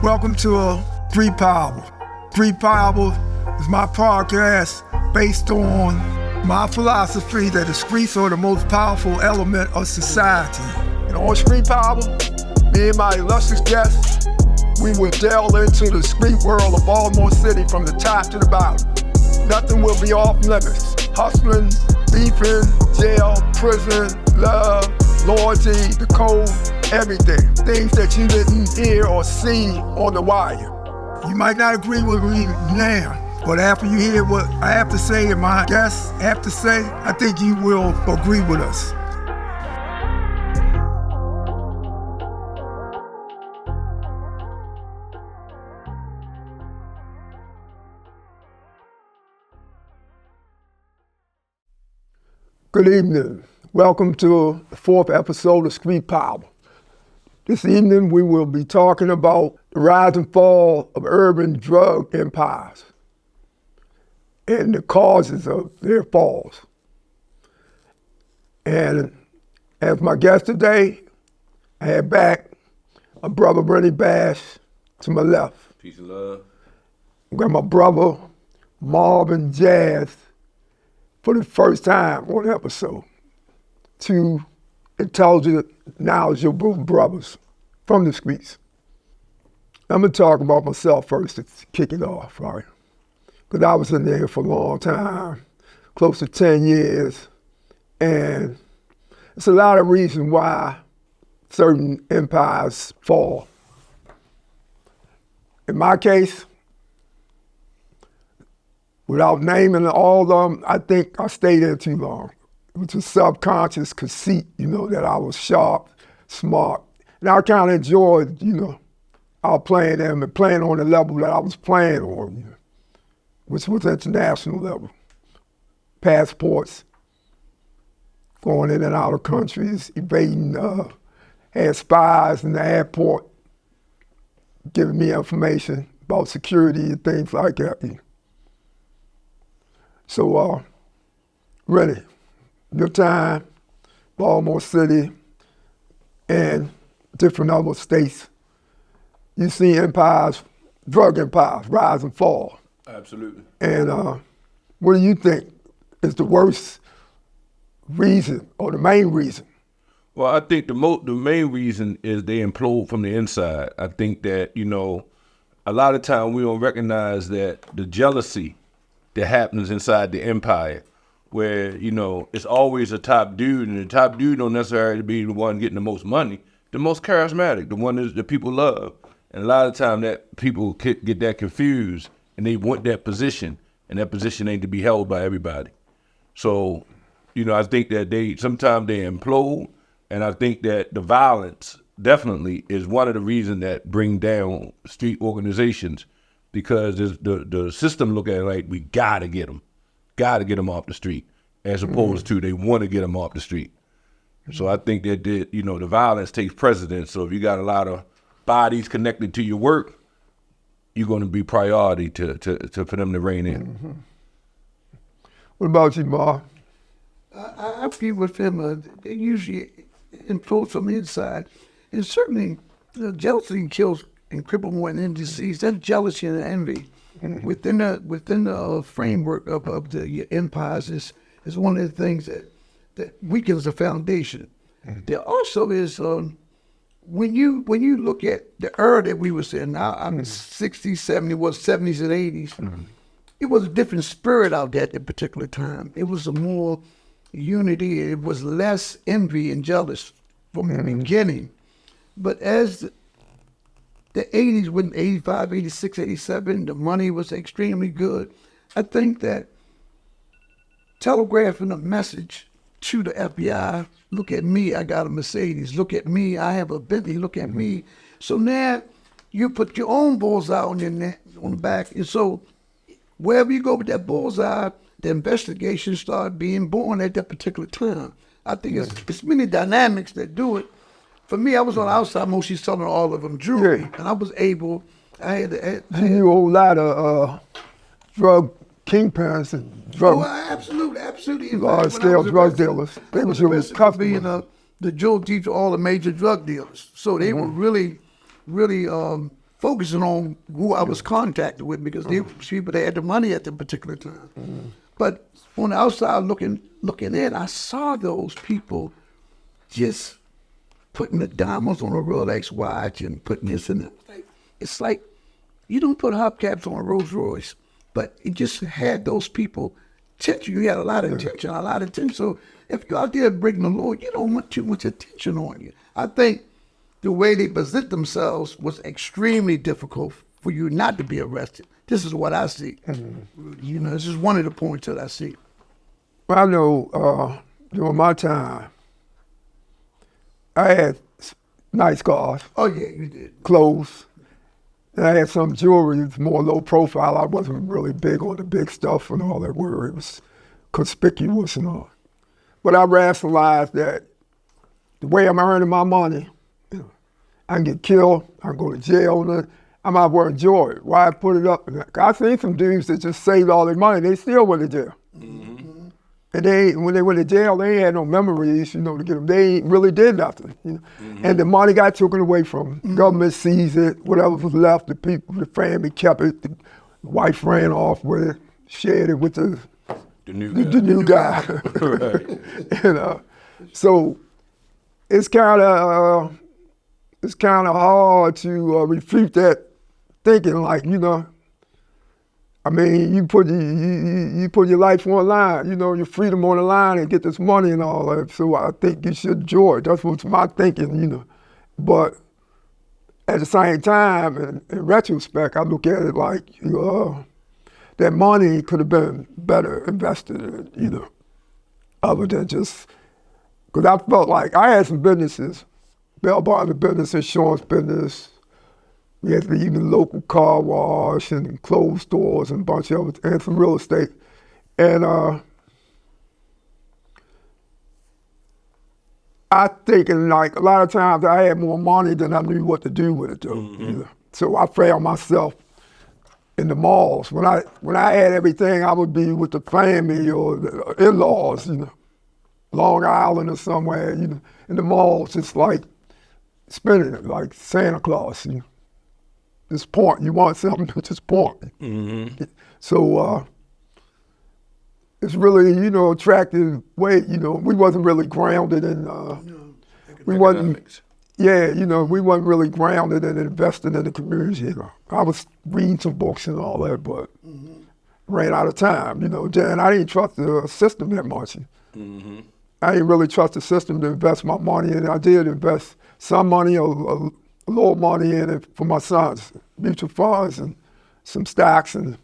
Welcome to Street Power. Street Power is my podcast based on my philosophy that the streets are the most powerful element of society. And on Street Power, me and my illustrious guests, we will delve into the street world of Baltimore City from the top to the bottom. Nothing will be off limits. Hustling, beefing, jail, prison, love, loyalty, the code, everything. Things that you didn't hear or see on the wire. You might not agree with me now, but after you hear what I have to say and my guests have to say, I think you will agree with us. Good evening. Welcome to the fourth episode of Street Power. This evening we will be talking about the rise and fall of urban drug empires and the causes of their falls. And as my guest today, I have back my brother Renny Bass to my left. Peace and love. I got my brother Marvin Jazz for the first time on the episode. Two intelligent, knowledgeable brothers from the streets. I'm gonna talk about myself first to kick it off, right? Because I was in there for a long time, close to 10 years, and it's a lot of reasons why certain empires fall. In my case, without naming all of them, I think I stayed there too long. It was a subconscious conceit, that I was sharp, smart. And I kind of enjoyed, out playing them and playing on the level that I was playing on, which was international level. Passports, going in and out of countries, evading, had spies in the airport, giving me information about security and things like that. So, Renny, your time, Baltimore City, and different other states, you see empires, drug empires, rise and fall. Absolutely. And what do you think is the worst reason or the main reason? Well, I think the main reason is they implode from the inside. I think that, a lot of time we don't recognize that the jealousy that happens inside the empire, where, it's always a top dude, and the top dude don't necessarily be the one getting the most money, the most charismatic, the one that people love. And a lot of time that people get that confused, and they want that position, and that position ain't to be held by everybody. So, I think that sometimes they implode, and I think that the violence definitely is one of the reasons that bring down street organizations, because the system look at it like, we gotta get them off the street, as opposed to they want to get them off the street. So I think that the violence takes precedence. So if you got a lot of bodies connected to your work, you're going to be priority to for them to rein in. Mm-hmm. What about you, Mark? I agree with him. They usually implode from the inside, and certainly jealousy kills and cripple more than disease. That's jealousy and envy. Mm-hmm. Within the framework of the empires is one of the things that weakens the foundation. Mm-hmm. There also is when you look at the era that we was in, I'm 60s, 70s, 70s and 80s, it was a different spirit out there at that particular time. It was a more unity, it was less envy and jealous from the beginning. But as the 80s, when 85, 86, 87, the money was extremely good, I think that telegraphing a message to the FBI, look at me, I got a Mercedes. Look at me, I have a Bentley. Look at me. So now you put your own bullseye on your neck, on the back. And so wherever you go with that bullseye, the investigation started being born at that particular time. I think it's many dynamics that do it. For me, I was on the outside mostly selling all of them jewelry. And I was able, I had you knew a whole lot of drug kingpins and drug. Oh, absolutely. Large scale drug dealers. They was your customers. The jewel deep to all the major drug dealers. So they were really focusing on who I was contacted with because they were people that had the money at the particular time. But on the outside looking in, I saw those people just putting the diamonds on a Rolex watch and putting this in it. It's like you don't put hubcaps on a Rolls Royce, but it just had those people attention. You had a lot of attention, So if you're out there breaking the law, you don't want too much attention on you. I think the way they present themselves was extremely difficult for you not to be arrested. This is what I see. You know, this is one of the points that I see. Well, I know during my time, I had nice cars. Oh, yeah, you did. Clothes. And I had some jewelry that's more low profile. I wasn't really big on the big stuff and all that where it was conspicuous and all. But I rationalized that the way I'm earning my money, I can get killed, I can go to jail, and I might as well enjoy it. Why put it up? I seen some dudes that just saved all their money, they still went to jail. And when they went to jail, they ain't had no memories, to get them. They ain't really did nothing, And the money got taken away from them. Government seized it, whatever was left, the people, the family kept it, the wife ran off with it, shared it with the new guy. Right. So it's kind of hard to refute that thinking, like, I mean, you put your life on the line, your freedom on the line and get this money and all that. So I think you should enjoy it. That's what's my thinking, But at the same time, in retrospect, I look at it like, that money could have been better invested in, other than just, because I felt like I had some businesses, bell-bottom business, insurance business. We had even local car wash and clothes stores and a bunch of it, and some real estate. And I think like a lot of times I had more money than I knew what to do with it though. So I found myself in the malls. When I had everything, I would be with the family or the in-laws, Long Island or somewhere, in the malls, it's like spending it like Santa Claus, Just point. You want something, just point. So it's really, attractive way, we wasn't really grounded in, we wasn't really grounded in investing in the community. I was reading some books and all that, but ran out of time, Then I didn't trust the system that much. I didn't really trust the system to invest my money in. I did invest some money, a little money in it for my sons, mutual funds and some stocks, and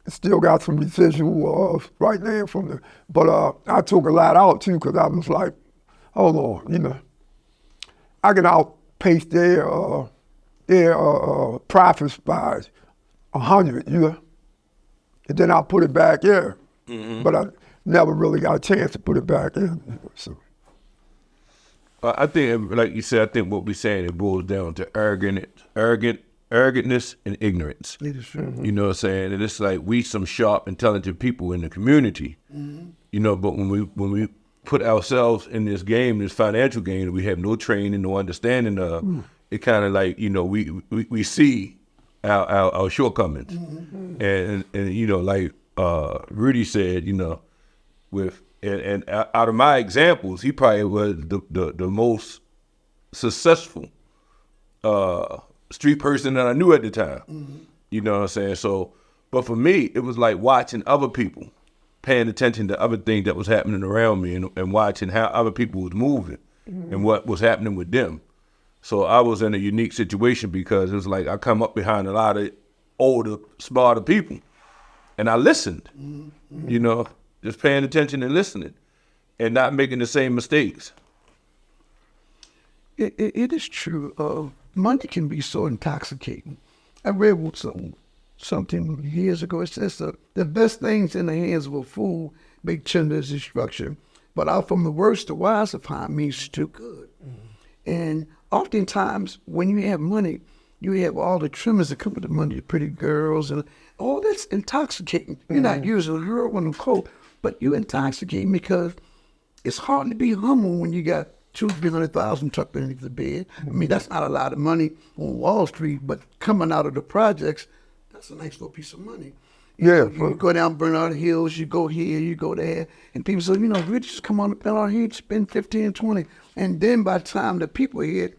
still got some residual right now from the. But I took a lot out too because I was like, hold on, I can outpace their profits by 100, and then I'll put it back in. But I never really got a chance to put it back in. So. I think, like you said, I think what we're saying, it boils down to arrogantness and ignorance. You know what I'm saying? And it's like we some sharp, intelligent people in the community, but when we put ourselves in this game, this financial game that we have no training, no understanding of, it kind of like, we see our shortcomings. And like Rudy said, and out of my examples, he probably was the most successful street person that I knew at the time. You know what I'm saying? So, but for me, it was like watching other people, paying attention to other things that was happening around me and watching how other people was moving and what was happening with them. So I was in a unique situation because it was like I come up behind a lot of older, smarter people, and I listened, just paying attention and listening and not making the same mistakes. It is true. Money can be so intoxicating. I read something years ago. It says the best things in the hands of a fool make tremendous destruction, but out from the worst to wise of harm means too good. And oftentimes when you have money, you have all the trimmers that come with the money, the pretty girls, and all that's intoxicating. You're not using heroin and coke, but you're intoxicating because it's hard to be humble when you got $200,000-300,000 tucked beneath the bed. I mean, that's not a lot of money on Wall Street, but coming out of the projects, that's a nice little piece of money. You go down Bernard Hills, you go here, you go there, and people say, we just come on to Bernard Hills, spend 15, 20, and then by the time the people here,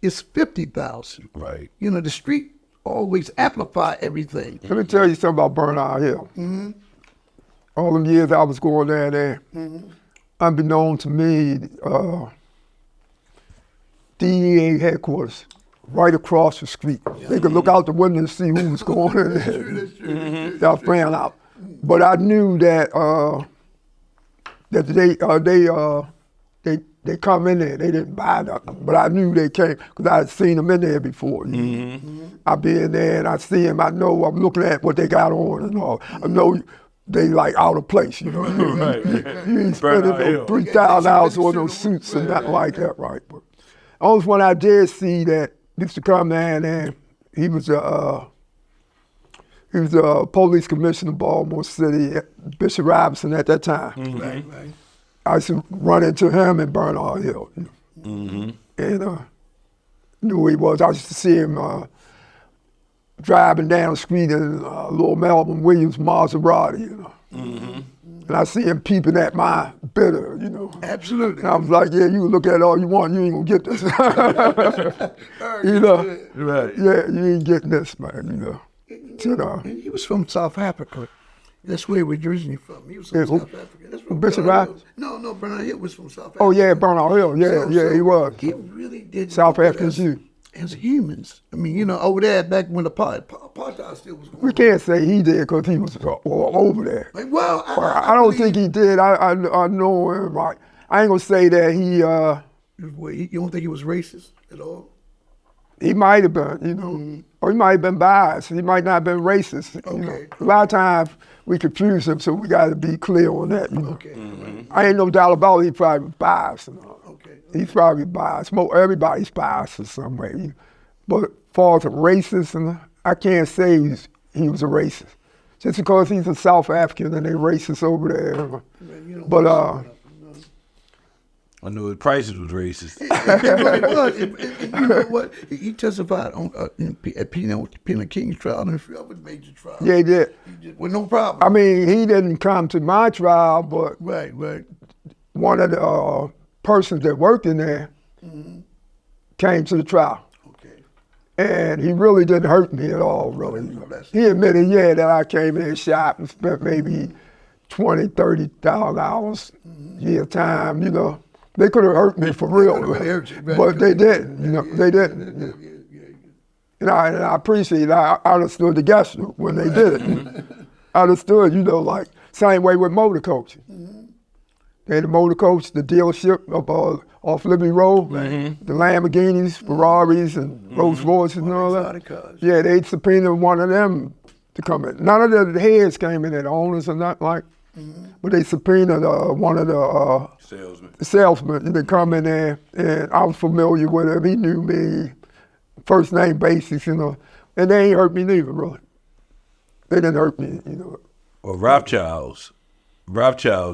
it's 50,000. Right. The street always amplify everything. Let me tell you something about Bernard Hill. All them years I was going down there, unbeknown to me, DEA headquarters, right across the street. They could look out the window and see who was going in there. Y'all found out. But I knew that they come in there. They didn't buy nothing, but I knew they came because I had seen them in there before. I be in there and I see them. I know I'm looking at what they got on and all. I know they like out of place. You ain't spending no $3,000 on those suits and nothing like that, right? But the only one I did see that used to come down there, he was a police commissioner of Baltimore City, Bishop Robinson at that time. I used to run into him in Bernard Hill. And knew who he was. I used to see him driving down the street in little Marvin Williams Maserati, And I see him peeping at my bidder, Absolutely. And I was like, yeah, you can look at it all you want, you ain't gonna get this. Right. Yeah, you ain't getting this, man, And he was from South Africa. That's where he was originally from. He was from South Africa. That's from Bishop Bernard Rock? Hill. No, Bernard Hill was from South Africa. Oh yeah, Bernard Hill, yeah, he was. He really did. South Africans too. As humans. I mean, over there back when the apartheid still was going on. We can't say he did because he was over there. Well, I don't think he did. I know him. I ain't gonna say that he. You don't think he was racist at all? He might have been, or he might have been biased. He might not have been racist. Okay. A lot of times we confuse him, so we got to be clear on that. Okay. I ain't no doubt about it. He probably was biased. Okay. He's probably biased. Everybody's biased in some way. But as far as a racist, I can't say he was a racist. Just because he's a South African and they racist over there. But I know his prices was racist. It was. And you know what? He testified at Peanut King's trial and a few other major trials. Yeah, he did. With no problem. I mean, he didn't come to my trial, but Right. one of the persons that worked in there came to the trial. Okay. And he really didn't hurt me at all, really. He admitted, that I came in his shop and spent maybe $20,000, $30,000 year time, They could have hurt me for real, but they didn't, they didn't. And I appreciate it. I understood the gesture when they did it. I understood, like, same way with motor coaching. They had a motor coach, the dealership up off Liberty Road, the Lamborghinis, Ferraris, and Rolls Royces and all that. Yeah, they subpoenaed one of them to come in. None of the heads came in, the owners or nothing like. But they subpoenaed one of the salesmen to come in there, and I was familiar with him. He knew me, first name basis, and they ain't hurt me neither, really. They didn't hurt me, Well, Rothschilds,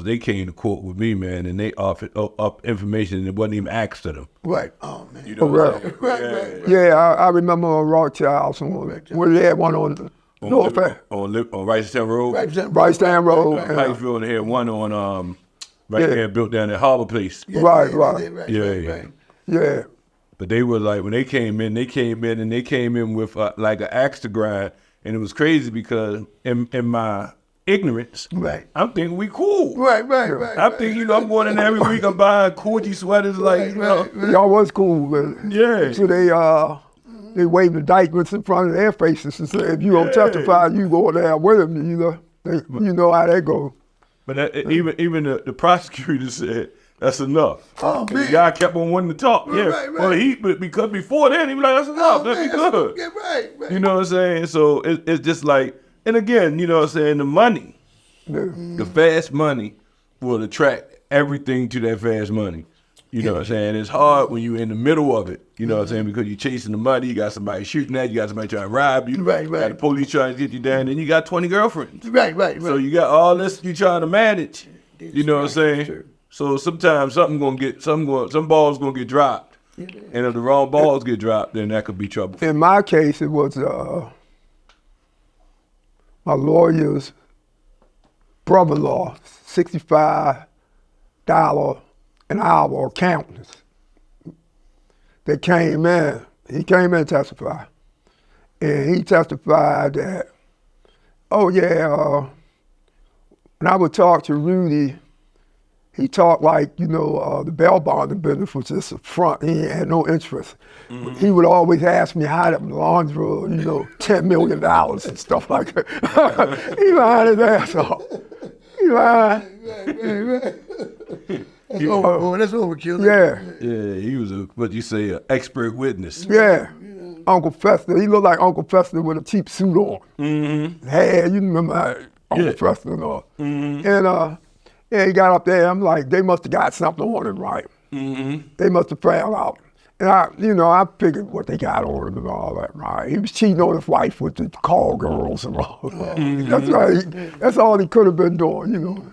they came to court with me, man, and they offered up information that wasn't even asked of them. Right. Oh, man. Right. Yeah, I remember Rothschilds. Where they had one on North on Wrightstown Road. Wrightstown Road. Pikesville, and they had one on there built down at Harbor Place. Right. Yeah. But they were like, when they came in with like an axe to grind, and it was crazy because in my ignorance, I'm thinking we cool. Right. I'm thinking, I'm going in every week, I'm buying Coogee sweaters, Y'all was cool, man. Yeah. So they waved indictments in front of their faces and said, if you don't testify, you go there with them, you know how that goes. But even the prosecutor said, that's enough. Oh, man. The guy kept on wanting to talk. Right. Well, because before then, he was like, that's enough. That'd be good. Yeah, right. You know what I'm saying? So it's just like, and again, you know what I'm saying, the money, the fast money will attract everything to that fast money. You know what I'm saying? It's hard when you're in the middle of it, you know what I'm saying, because you're chasing the money, you got somebody shooting at you, got somebody trying to rob you, Right. got the police trying to get you down, and you got 20 girlfriends. Right. So you got all this you trying to manage, you know what I'm saying? True. So sometimes some balls gonna get dropped, and if the wrong balls get dropped, then that could be trouble. In my case, it was my lawyer's brother-in-law, $65 an hour accountants. They came in. He came in to testify, and he testified that, when I would talk to Rudy, he talked like, the bail bonding business was just a front. He had no interest. Mm-hmm. He would always ask me how to launder, $10 million and stuff like that. He lied his ass off. He lied. That's overkill. Yeah. Yeah, he was an expert witness. Yeah. Uncle Fester. He looked like Uncle Fester with a cheap suit on. Mm-hmm. Hair, you remember Uncle Fester and all. Mm-hmm. And he got up there, I'm like, they must have got something on him, right? Mm-hmm. They must have found out. And I figured what they got on him and all that, right? He was cheating on his wife with the call girls and all. Mm-hmm. That's right. That's all he could have been doing,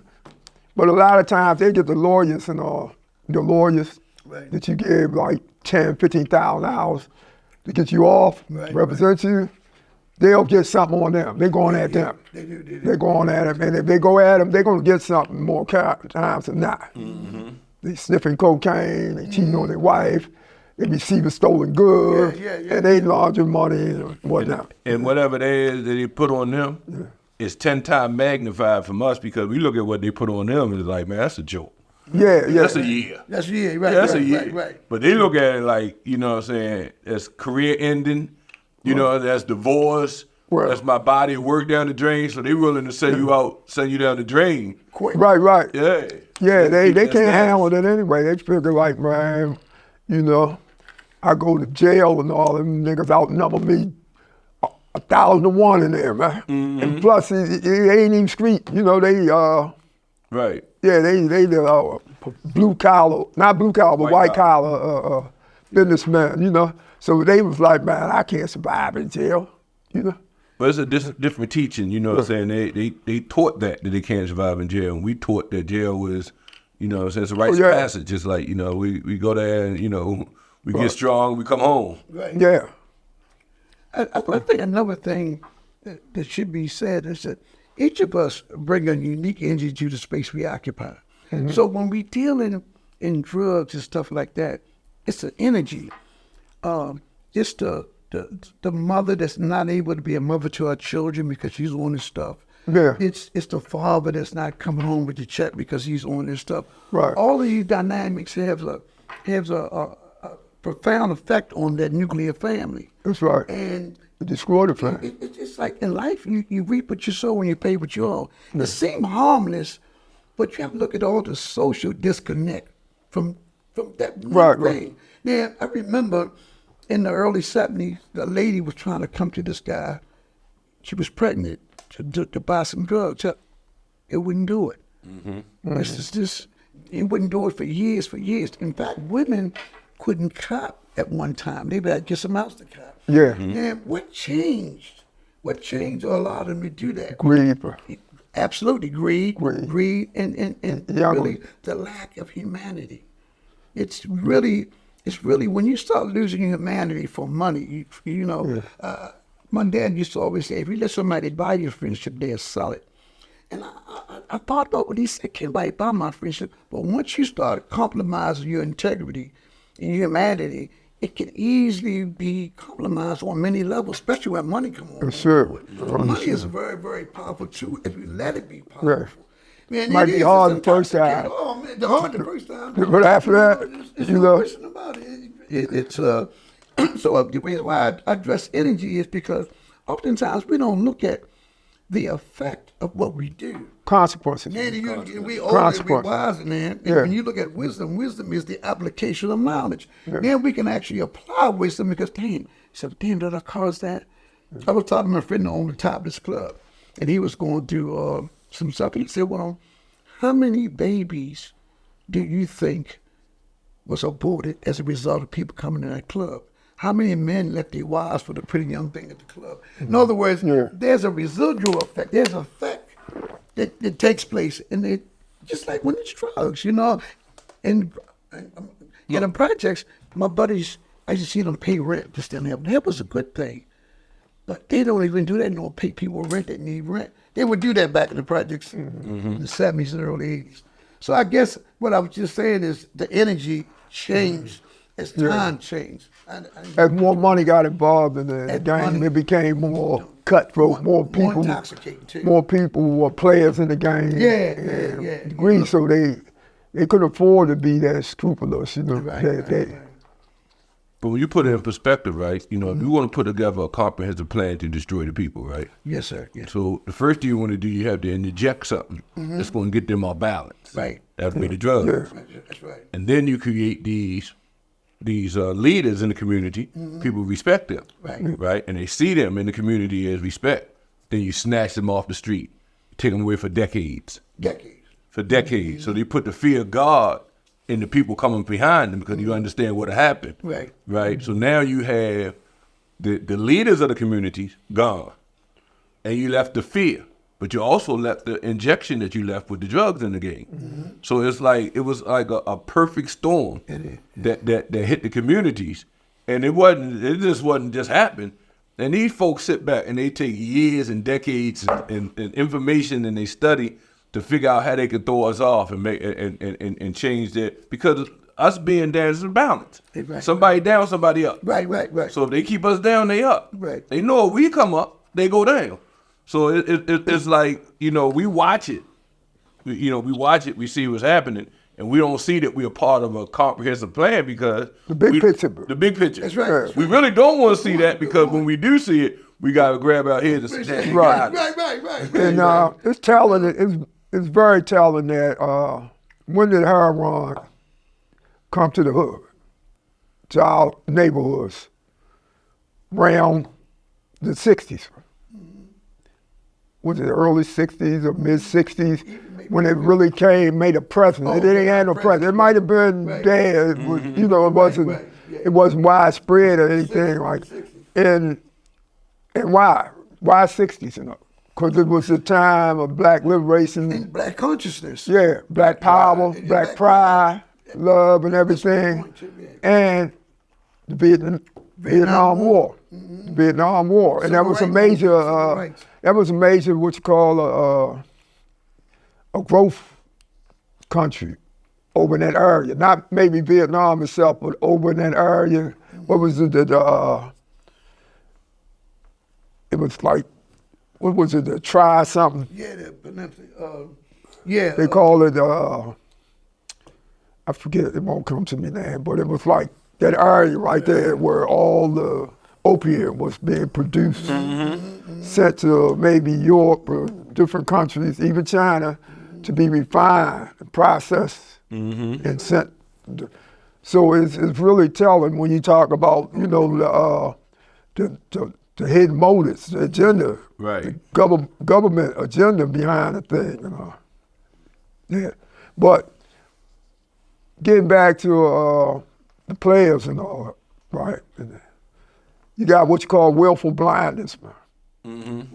But a lot of times they get the lawyers and all, that you give like $10,000, $15,000 to get you off, represent you. They'll get something on them. They're going at them. They do. They're going at them. And if they go at them, they're going to get something more times than not. Mm-hmm. They sniffing cocaine, they cheating on their wife, they receiving stolen goods, and they laundering money and whatnot. And whatever that is that they put on them is 10 times magnified from us because we look at what they put on them and it's like, man, that's a joke. Yeah. That's a year. That's a year, right. That's a year. Right. But they look at it like, as career ending. That's divorce. Right. That's my body work down the drain. So they willing to send you down the drain. Quick. Right. Yeah. Yeah, they can't handle it anyway. They figure like, man, I go to jail and all them niggas outnumber me 1,000-1 in there, man. Mm-hmm. And plus, it ain't even street. They right. Yeah, they blue collar, not blue collar, but white collar businessmen. So they was like, man, I can't survive in jail, But it's a different teaching, what I'm saying? They taught that they can't survive in jail, and we taught that jail was, it's a rite of passage. It's like, we go there and, we get strong, we come home. Right. Yeah. I think another thing that should be said is that each of us bring a unique energy to the space we occupy. Mm-hmm. So when we deal in drugs and stuff like that, it's an energy. It's the mother that's not able to be a mother to her children because she's on this stuff. Yeah. It's the father that's not coming home with the check because he's on this stuff. Right. All of these dynamics have a profound effect on that nuclear family. That's right. And the destroyed family. It's like in life, you reap what you sow and you pay what you owe. It seems harmless, but you have to look at all the social disconnect from that right, thing. Right. Now, I remember in the early 70s, the lady was trying to come to this guy. She was pregnant to buy some drugs. It wouldn't do it. Mm-hmm. It wouldn't do it for years. In fact, women couldn't cop at one time. They had just some else to cop. Yeah. Mm-hmm. And what changed? What changed or allowed them to do that? Greed. Absolutely, greed, and really the lack of humanity. It's really when you start losing humanity for money, my dad used to always say, if you let somebody buy your friendship, they'll sell it. And I thought about what he said, can't nobody buy my friendship. But once you start compromising your integrity and your humanity, it can easily be compromised on many levels, especially when money comes on. Sure. Money is a very, very powerful tool if you let it be powerful. Right. Man, might be hard the first time. Oh man, the first time. But after that, there's no question about it. It's so the reason why I address energy is because oftentimes we don't look at the effect of what we do. Consequences. Man, we older, we wiser, man. And when you look at wisdom is the application of knowledge. Yeah. Then we can actually apply wisdom because, damn, did I cause that? I was talking to my friend on the top of this club, and he was going through some stuff. He said, well, how many babies do you think was aborted as a result of people coming to that club? How many men left their wives for the pretty young thing at the club? In other words, there's a residual effect. There's an effect that takes place, and just like when it's drugs, you know. And in the projects, my buddies, I used to see them pay rent to stand up. That was a good thing. But they don't even do that no pay people rent that need rent. They would do that back in the projects in the 70s and early 80s. So I guess what I was just saying is the energy changed as time changed. As more money got involved in the game, it became more cutthroat, more people, intoxicating too. more people were players in the game. Agreed, so they couldn't afford to be that scrupulous, you know. But when you put it in perspective, right, you know, if you want to put together a comprehensive plan to destroy the people, right? Yes, sir. Yes. So the first thing you want to do, you have to inject something that's going to get them off balance. Right. That would be the drugs. That's right. And then you create these leaders in the community. People respect them, right? And they see them in the community as respect. Then you snatch them off the street, take them away for decades. So they put the fear of God in the people coming behind them because you understand what happened. Right. So now you have the leaders of the communities gone, and you left the fear, but you also left the injection that you left with the drugs in the game. So it was like a perfect storm that hit the communities, and it just wasn't just happened. And these folks sit back and they take years and decades and information, and they study to figure out how they can throw us off and make and change that, because us being down is a balance. Somebody down, somebody up. Right. So if they keep us down, they up. Right. They know if we come up, they go down. So it's like, you know, we watch it. We watch it, we see what's happening, and we don't see that we're part of a comprehensive plan because the big picture. That's right. We really don't want to see that, because when we do see it, we got to grab our heads and say, Right. And it's telling, it's very telling that when did heroin come to the hood, to our neighborhoods? Around the 60s. Was it early 60s or mid 60s when it really made a presence? It didn't have no presence. It might have been there, it was, you know, it wasn't widespread or anything like. And why 60s, you know? Because it was a time of black liberation. And black consciousness. Yeah, black power, black pride, love and everything. And the Vietnam War. The Vietnam War. And that was a major, what you call a growth country over in that area. Not maybe Vietnam itself, but over in that area. What was it? It was like, what was it? The try something. Yeah, the peninsula. They call it. I forget. It won't come to me now. But it was like that area right there where all the opium was being produced, sent to maybe Europe or different countries, even China, to be refined and processed and sent. So it's really telling when you talk about, you know, the hidden motives, the agenda, the government agenda behind the thing, you know. Yeah, but getting back to the players and all that, right? You got what you call willful blindness, man.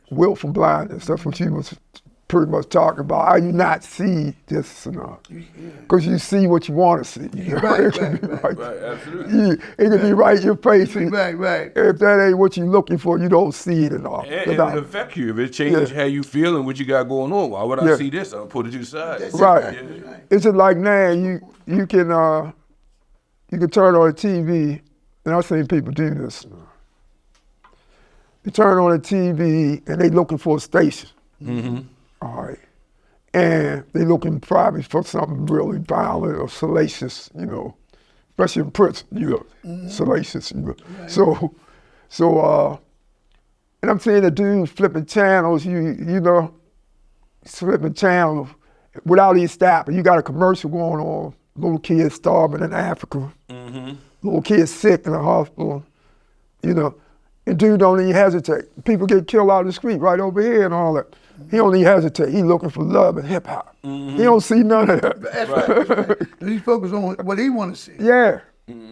Willful blindness. That's what you was pretty much talking about. How you not see this enough? Because you see what you want to see. Right, absolutely. It can be right in your face. Right. If that ain't what you're looking for, you don't see it enough. And it affect you. If it changes how you feel and what you got going on, why would I see this? I'll put it to the side. Right. It's just like now, you can turn on the TV, and I've seen people do this. You turn on the TV and they looking for a station. All right. And they looking probably for something really violent or salacious, you know, especially in prison, you know, salacious. You know. So, and I'm seeing the dude flipping channels, you know, flipping channels without even stopping. You got a commercial going on, little kids starving in Africa, little kids sick in the hospital, you know, and dude don't even hesitate. People get killed out in the street right over here and all that. He don't even hesitate. He looking for love and hip hop. He don't see none of that. That's right. He focus on what he want to see. Yeah.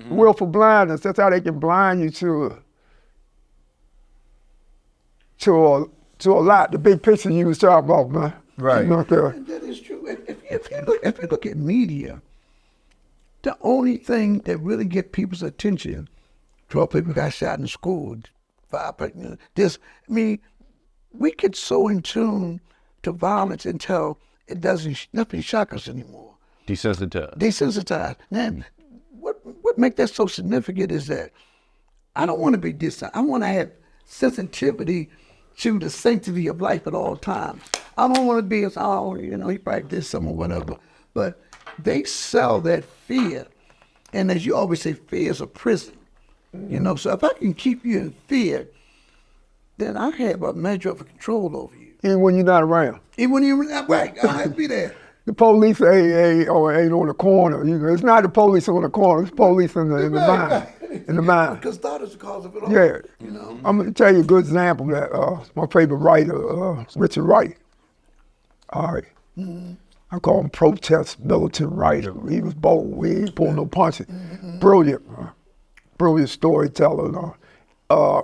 Willful blindness. That's how they can blind you to a lot. The big picture you was talking about, man. Right. You know, And that is true. if you look at media, the only thing that really get people's attention, 12 people got shot in school, 5 people, we get so in tune to violence until nothing shock us anymore. Desensitized. Now, what make that so significant is that I don't want to be distant. I want to have sensitivity to the sanctity of life at all times. I don't want to be as, he practiced some or whatever. But they sell that fear. And as you always say, fear is a prison. So if I can keep you in fear, then I have a measure of control over you. Even when you're not around. Even when you're not right, I don't have to be there. The police ain't on the corner. It's not the police on the corner. It's police in the mind. Right. In the mind. Because thought is the cause of it all. Yeah. I'm going to tell you a good example that my favorite writer, Richard Wright. All right. Mm-hmm. I call him protest militant writer. He was bold. He ain't pulled no punches. Mm-hmm. Brilliant storyteller.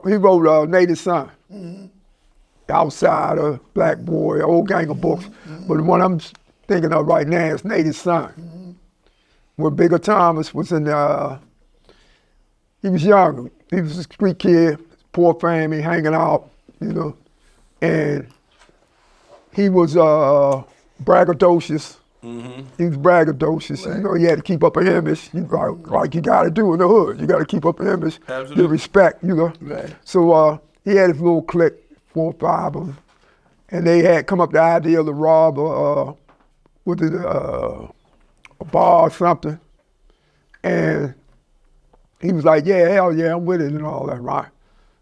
He wrote Native Son. Mm-hmm. Outsider, Black Boy, a whole gang of books. Mm-hmm. But the one I'm thinking of right now is Native Son. Mm-hmm. Where Bigger Thomas was in he was young. He was a street kid, poor family, hanging out, and he was braggadocious. Mm-hmm. He was braggadocious. Right. He had to keep up an image, like you got to do in the hood. You got to keep up an image, get respect, Right. So he had his little clique, 4 or 5 of them, and they had come up with the idea to rob a bar or something, and he was like, yeah, hell yeah, I'm with it and all that, right?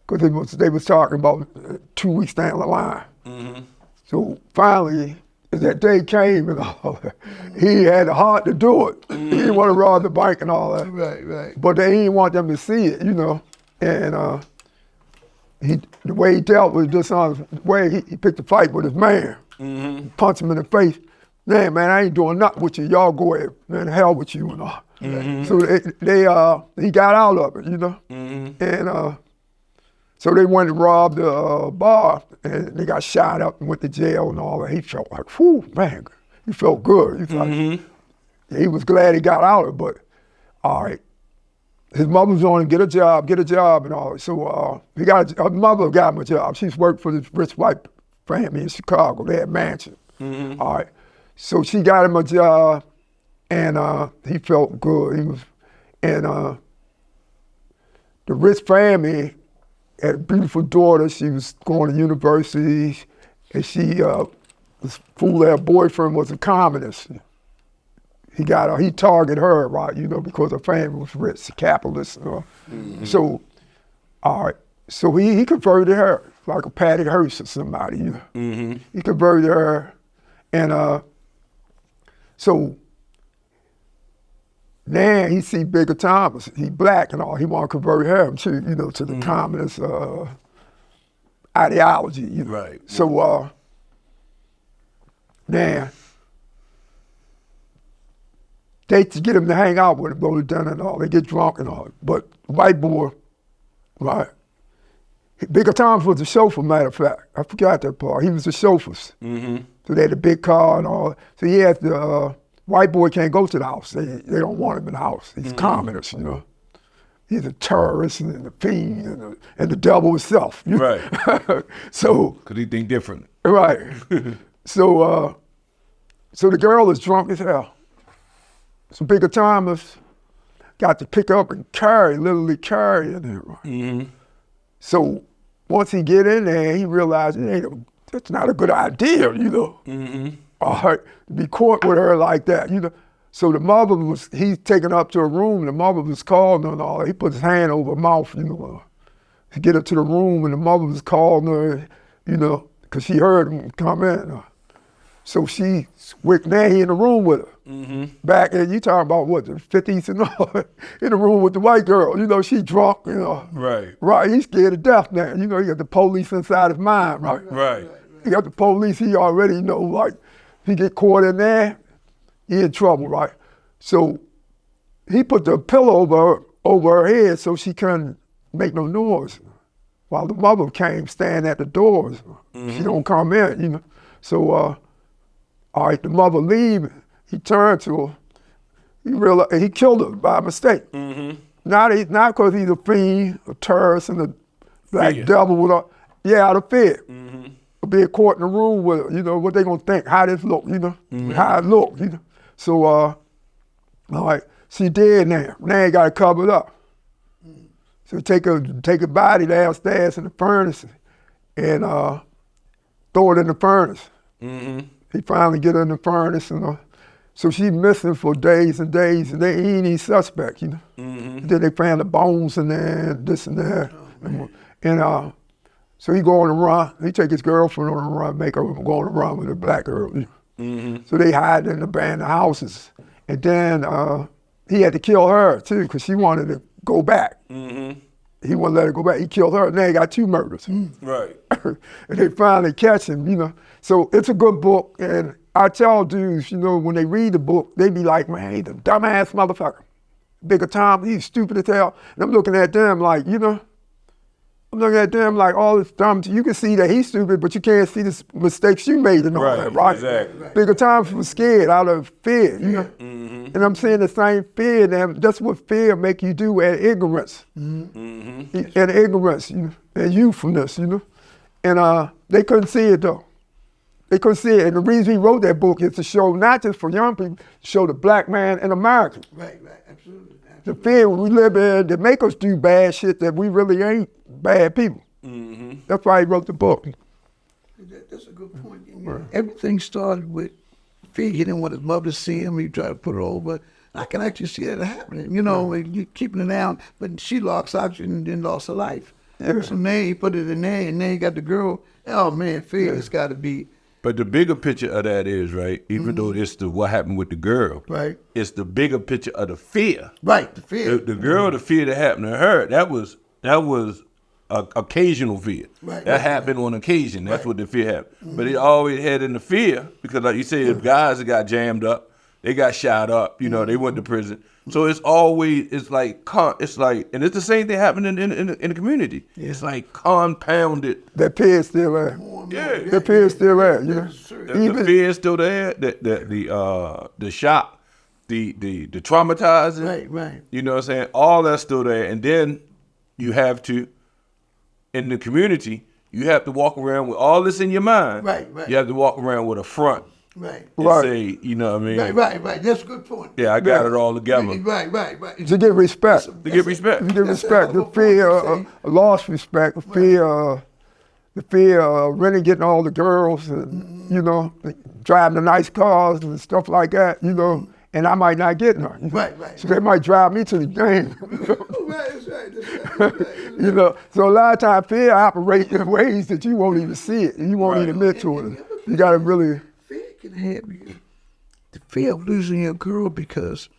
Because they was talking about 2 weeks down the line. Mm-hmm. So finally, as that day came and all that, he had the heart to do it. Mm-hmm. He didn't want to rob the bank and all that. Right. But they didn't want them to see it, And the way he dealt with this the way he picked a fight with his man, punched him in the face. Man, I ain't doing nothing with you. Y'all go ahead, man, hell with you and all. Mm-hmm. So he got out of it, Mm-hmm. And so they went and robbed the bar, and they got shot up and went to jail and all that. He felt like, whew, man, he felt good. He, like, he was glad he got out of it, but all right. His mother was on him, get a job and all that. So his mother got him a job. She's worked for this rich white family in Chicago. They had mansion. Mm-hmm. All right. So she got him a job, and he felt good. The rich family had a beautiful daughter. She was going to university, and she was fooled that her boyfriend was a communist. He targeted her, right? Because her family was rich, capitalist. Mm-hmm. So, all right. So he converted her like a Patty Hearst or somebody. Mm-hmm. He converted her, and so now he see Bigger Thomas. He black and all. He want to convert him to the communist ideology. Right. So now they to get him to hang out with him, go to dinner and all. They get drunk and all. But white boy, right? Bigger Thomas was the chauffeur, matter of fact. I forgot that part. He was the chauffeur. Mm-hmm. So they had a big car and all. So he had the white boy can't go to the house. They don't want him in the house. He's communist, He's a terrorist and a fiend and the devil himself. Right. So. Because he think different. Right. So the girl is drunk as hell. So Bigger Thomas got to pick up and literally carry her. Right? Mm-hmm. So once he get in there, he realized that's not a good idea, Mm-hmm. All right, to be caught with her like that, So the mother he's taken up to a room, and the mother was calling her and all that. He put his hand over her mouth, to get her to the room, and the mother was calling her, because she heard him come in. So she went there, he in the room with her. Mm-hmm. Back in, you talking about what, the 50s and all, in the room with the white girl, she drunk, Right. Right, he's scared to death now. He got the police inside his mind, right? Right. He got the police, he already like, if he get caught in there, he in trouble, right? So he put the pillow over her head so she couldn't make no noise. While the mother came standing at the doors. Mm-hmm. She don't come in, So, all right, the mother leave, he turned to her. He realized he killed her by mistake. Not because he's a fiend, a terrorist, and a black devil with a out of fear. Be caught in the room with her, you know, what they gonna think, how this look, you know, how it look, you know. So all right, she dead now. Now you gotta cover it up. So take her body downstairs in the furnace and throw it in the furnace. He finally get her in the furnace, and so she's missing for days and days, and they ain't any suspect, you know. Then they found the bones in there, this and that, and so he go on a run. He take his girlfriend on a run, make her go on a run with a black girl. So they hide in the abandoned houses, and then he had to kill her too, because she wanted to go back. He wouldn't let her go back. He killed her. Now he got 2 murders. Right. And they finally catch him, you know. So it's a good book, and I tell dudes, you know, when they read the book, they be like, man, he's a dumbass motherfucker. Bigger time, he's stupid as hell. And I'm looking at them like, you know, all this dumb, you can see that he's stupid, but you can't see the mistakes you made and all that, right? Exactly. Bigger times was scared out of fear, you know? And I'm saying the same fear, that's what fear make you do, and ignorance. And ignorance, you know, and youthfulness, you know? And they couldn't see it though. They couldn't see it, and the reason he wrote that book is to show, not just for young people, to show the black man in America. Right, absolutely. The fear we live in that make us do bad shit that we really ain't bad people. That's why he wrote the book. That's a good point. Everything started with fear. He didn't want his mother to see him. He tried to put her over. I can actually see that happening. You know, you keeping it down, but she lost oxygen and then lost her life. So now he put it in there, and now you got the girl. Oh man, fear has got to be. But the bigger picture of that is, right, even though it's what happened with the girl, right, it's the bigger picture of the fear. Right, the fear. The girl, the fear that happened to her, that was occasional fear. Right, that happened on occasion. That's what the fear happened. But it always had in the fear, because like you said, if guys that got jammed up, they got shot up, you know, they went to prison. So it's always, and it's the same thing happening in the community. It's like compounded. That fear is still there. Yeah. That fear is still there, you know. The fear is still there, the shock, the traumatizing. Right. You know what I'm saying? All that's still there. And then you have to, in the community, you have to walk around with all this in your mind. Right. You have to walk around with a front. Right. And say, you know what I mean? Right. That's a good point. Yeah, I got it all together. Right. To get respect. To get respect. The fear, lost respect, the fear of Renny getting all the girls, and, you know, driving the nice cars and stuff like that, you know, and I might not get none. Right. So they might drive me to the game. That's right. You know, so a lot of times fear operates in ways that you won't even see it, and you won't even admit to it. You got to really... Fear can have you. The fear of losing your girl because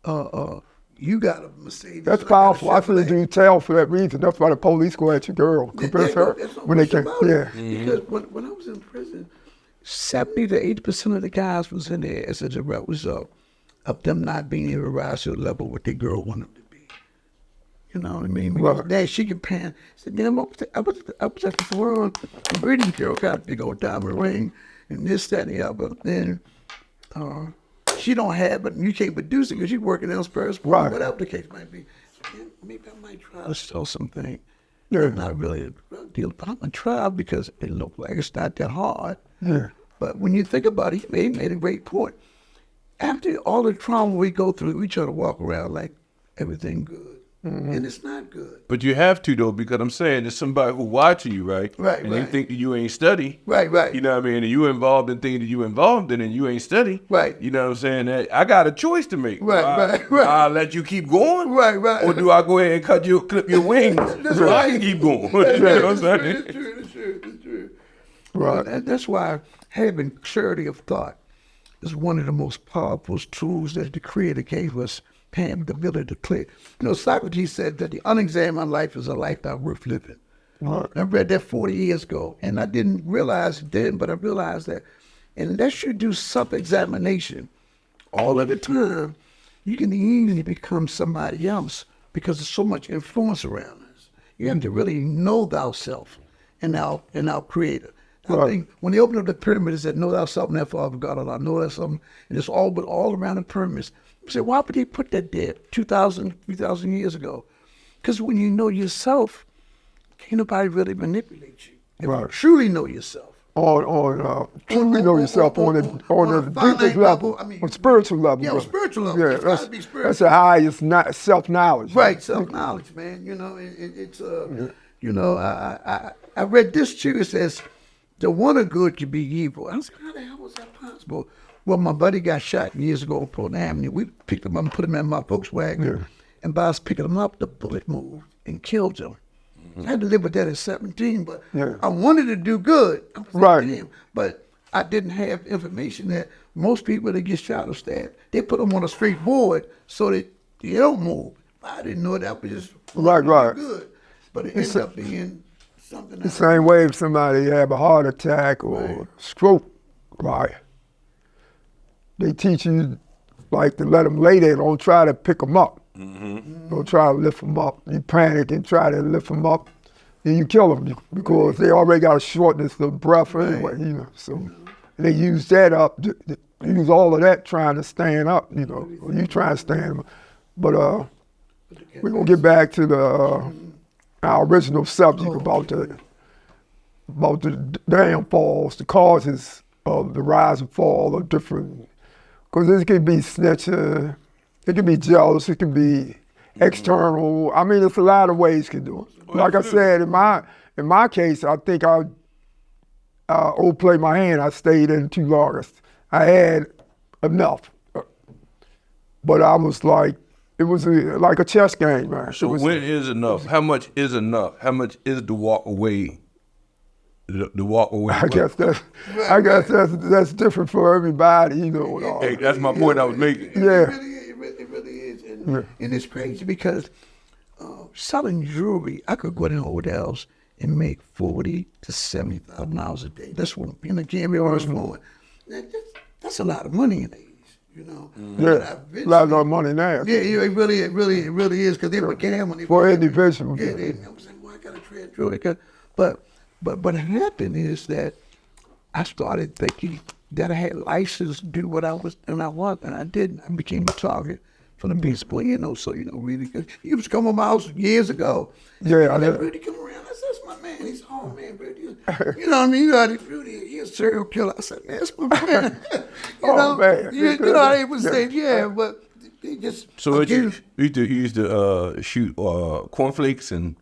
you got a Mercedes. That's powerful. I feel you tell for that reason. That's why the police go at your girl. Compress her when they can. Yeah. Because when I was in prison, 70 to 80% of the guys was in there as a result of them not being able to rise to the level what their girl wanted them to be. You know what I mean? Because now she can pan. Said, damn, I was at the world. The British girl got a big old diamond ring and this, that, and the other. Then she don't have it, and you can't produce it because you're working elsewhere, whatever the case might be. So maybe I might try to sell something. Yeah. Not really a drug deal, but I'm going to try because it looks like it's not that hard. Yeah. But when you think about it, he made a great point. After all the trauma we go through, we try to walk around like everything good. And it's not good. But you have to, though, because I'm saying there's somebody who watching you, right? Right. And they think that you ain't study. Right. You know what I mean? And you involved in things that you involved in and you ain't study. Right. You know what I'm saying? That I got a choice to make. Right. I'll let you keep going. Right. Or do I go ahead and clip your wings so I can keep going? You know what I'm saying? That's true. Right. That's why having clarity of thought is one of the most powerful tools that the Creator gave us. Pam, the ability to clear. You know, Socrates said that the unexamined life is a life not worth living. I read that 40 years ago, and I didn't realize it then, but I realized that unless you do self-examination all of the time, you can easily become somebody else because there's so much influence around us. You have to really know thyself and our Creator. I think when they opened up the pyramid, they said, "Know thou something that Father God, Allah, know that something," and it's all but all around the pyramids. I said, why would they put that there 2,000, 3,000 years ago? Because when you know yourself, can't nobody really manipulate you. If you truly know yourself. Truly know yourself on the deepest level, on spiritual level. Yeah, on spiritual level. Yeah, It's gotta be spiritual. that's the highest self-knowledge. Right, self-knowledge, man. You know, you know, I read this too. It says, the one of good could be evil. I was like, how the hell was that possible? Well, my buddy got shot years ago on Portland Avenue. We picked him up and put him in my Volkswagen. Yeah. And by us picking him up, the bullet moved and killed him. I had to live with that at 17, but I wanted to do good. I was 17, but I didn't have information that most people that get shot or stabbed, they put them on a straight board so that they don't move. I didn't know that was just good. But it ended up being something else. The same way if somebody have a heart attack or stroke, right? They teach you like to let them lay there. Don't try to pick them up. Don't try to lift them up. You panic and try to lift them up, and you kill them because they already got a shortness of breath anyway. You know, so they use that up. Use all of that trying to stand up. You know, you try to stand up. But we're gonna get back to our original subject about the downfalls, the causes of the rise and fall of different. Because this could be snitching, it can be jealous, it can be external. I mean, it's a lot of ways you can do it. Like I said, in my case, I think I overplayed my hand. I stayed in too long. I had enough, but I was like, it was like a chess game, man. So when is enough? How much is enough? How much is the walk away? The walk away. I guess that's different for everybody, you know. Hey, that's my point I was making. Yeah. It really is. And it's crazy because selling jewelry, I could go to hotels and make $40,000 to $70,000 a day. That's what I'm again, that's a lot of money in the 80s, you know. Yeah, a lot of money now. Yeah, it really is because they were gambling. For individuals. Yeah, I was like, well, I got to trade jewelry. But what happened is that I started thinking that I had license to do what I was, and I didn't. I became a target for the people, you know, so, you know, really good. He was coming to my house years ago. Yeah, I know. Rudy come around. I said, that's my man. He's home, man, Rudy. You know what I mean? You know, Rudy, he's a serial killer. I said, man, that's my man. you know, man. You know how they would say, but they just. So you used to shoot cornflakes and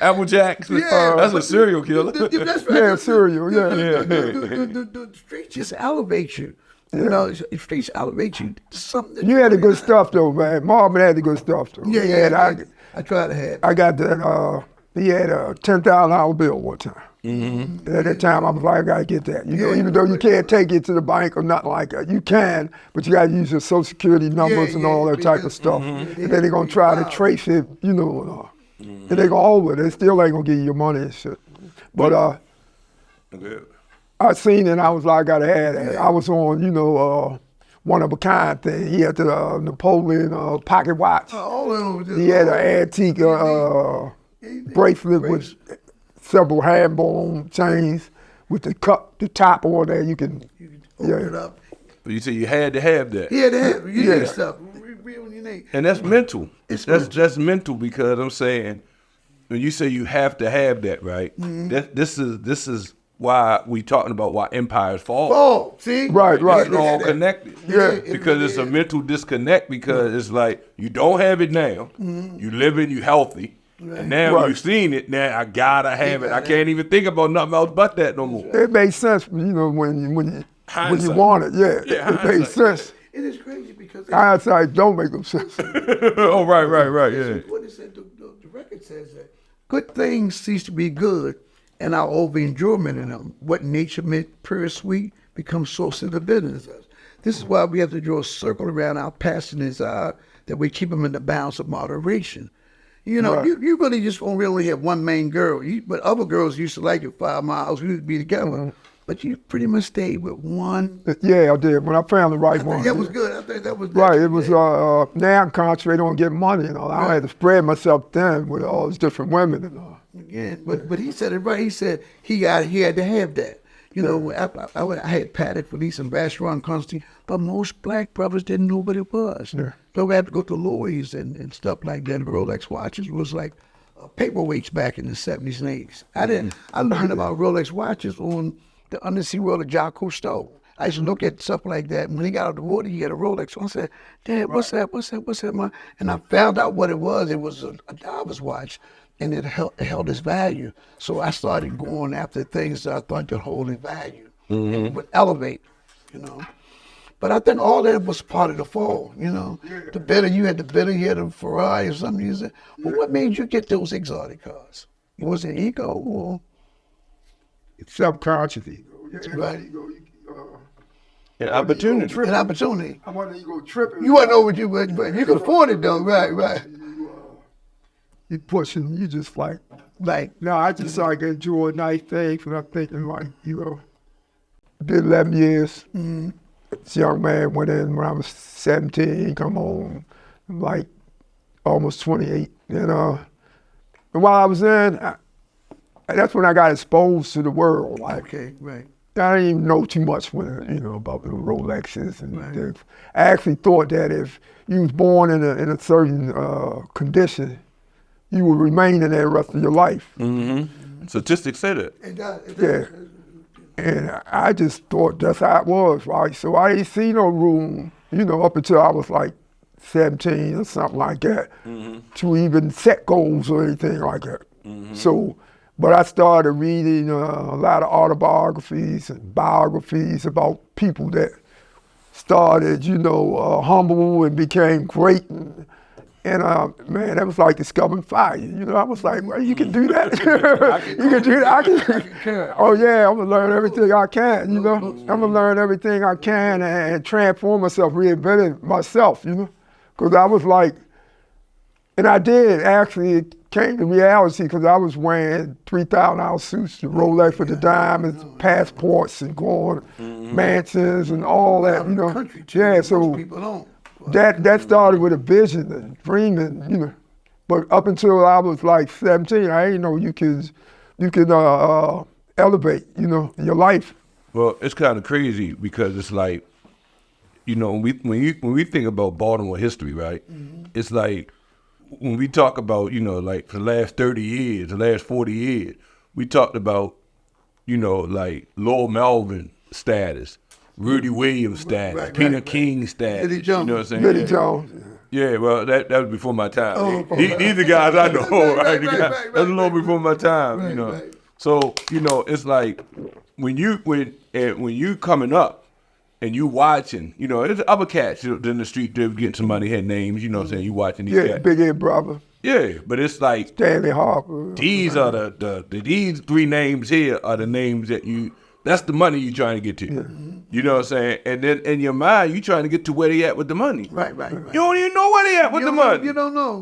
Apple Jacks. That's a serial killer. That's right. Yeah, serial. Yeah. The streets just elevate you. You know, the streets elevate you. Something. You had the good stuff though, man. Marvin had the good stuff though. Yeah. I tried to have. I got that. He had a $10,000 bill one time. And at that time, I was like, I gotta get that. You know, even though you can't take it to the bank or nothing like that, you can, but you gotta use your Social Security numbers and all that type of stuff. And then they're gonna try to trace it, you know, and they gonna hold it. They still ain't gonna give you your money and shit. But I seen it and I was like, I gotta have that. I was on, you know, one of a kind thing. He had the Napoleon pocket watch. He had an antique bracelet with several hand-bone chains with the top on there. You can open it up. But you say you had to have that. You had to have it. You need stuff. Real unique. And that's mental. That's mental because I'm saying when you say you have to have that, right? This is why we talking about why empires fall. See? Right. It's all connected. Yeah. Because it's a mental disconnect because it's like you don't have it now. You living, you healthy. And now you've seen it, now I gotta have it. I can't even think about nothing else but that no more. It makes sense, you know, when you want it. Yeah, it makes sense. It is crazy because hindsight don't make no sense. Oh, right, yeah. What it said, the record says that good things cease to be good, and our over enjoyment in them. What nature meant pure sweet becomes source of the bitterness. This is why we have to draw a circle around our passions, that we keep them in the bounds of moderation. You know, you really just won't really have one main girl. But other girls used to like you 5 miles. We would be together. But you pretty much stayed with one. Yeah, I did. When I found the right one. That was good. I think that was Right, it was, now I'm concentrating on getting money and all. I had to spread myself thin with all these different women and all. Yeah, but he said it right. He said he had to have that. You know, I had Paddock Police and restaurant constantly, but most black brothers didn't know what it was. Yeah. So we had to go to Louis and stuff like that. Rolex watches was like paperweights back in the 70s and 80s. I learned about Rolex watches on the undersea world of Jacques Cousteau. I used to look at stuff like that. And when he got out of the water, he had a Rolex. So I said, Dad, what's that, man? And I found out what it was. It was a diver's watch, and it held its value. So I started going after things that I thought could hold in value and would elevate, you know. But I think all that was part of the fall, you know. The better you had a Ferrari or something. You said, well, what made you get those exotic cars? Was it ego or? It's subconscious ego. Right. An opportunity. An opportunity. I want you go tripping. You wouldn't know what you would, but you could afford it though. Right. You pushing, you just like, Right. now I just started to enjoy nice things, and I'm thinking like, you know, did 11 years. This young man went in when I was 17, come home, like almost 28, you know. And while I was in, that's when I got exposed to the world. Like, Okay, right. I didn't even know too much when, you know, about the Rolexes and things. I actually thought that if you was born in a certain condition, you would remain in that the rest of your life. Statistics say that. It does. Yeah. And I just thought that's how it was, right? So I didn't see no room, you know, up until I was like 17 or something like that, to even set goals or anything like that. So, but I started reading a lot of autobiographies and biographies about people that started, you know, humble and became great. And man, that was like discovering fire. You know, I was like, well, you can do that. You can do that. Oh yeah, I'm gonna learn everything I can. You know, I'm gonna learn everything I can and transform myself, reinvent myself. You know, because I was like, and I did actually. It came to reality because I was wearing $3,000 suits, the Rolex with the diamonds, passports, and going mansions and all that. You know, yeah. So People don't. that started with a vision and dreaming, you know. But up until I was like 17, I didn't know you could elevate, you know, your life. Well, it's kind of crazy because it's like, you know, when we think about Baltimore history, right? It's like when we talk about, you know, like for the last 30 years, the last 40 years, we talked about, you know, like Lord Melvin status, Rudy Williams status, Peanut King status. Eddie Jones. You know what I'm saying? Eddie Jones. Yeah, well, that was before my time. These are guys I know, right? That's a little before my time, you know. So, you know, it's like when you coming up and you watching, you know, there's other cats in the street that getting some money, had names, you know what I'm saying? You watching these cats. Big Ed Brother. Yeah, but it's like Stanley Harper. these are these three names here are the names that that's the money you're trying to get to. You know what I'm saying? And then in your mind, you trying to get to where they at with the money. Right. You don't even know where they at with the money. You don't know.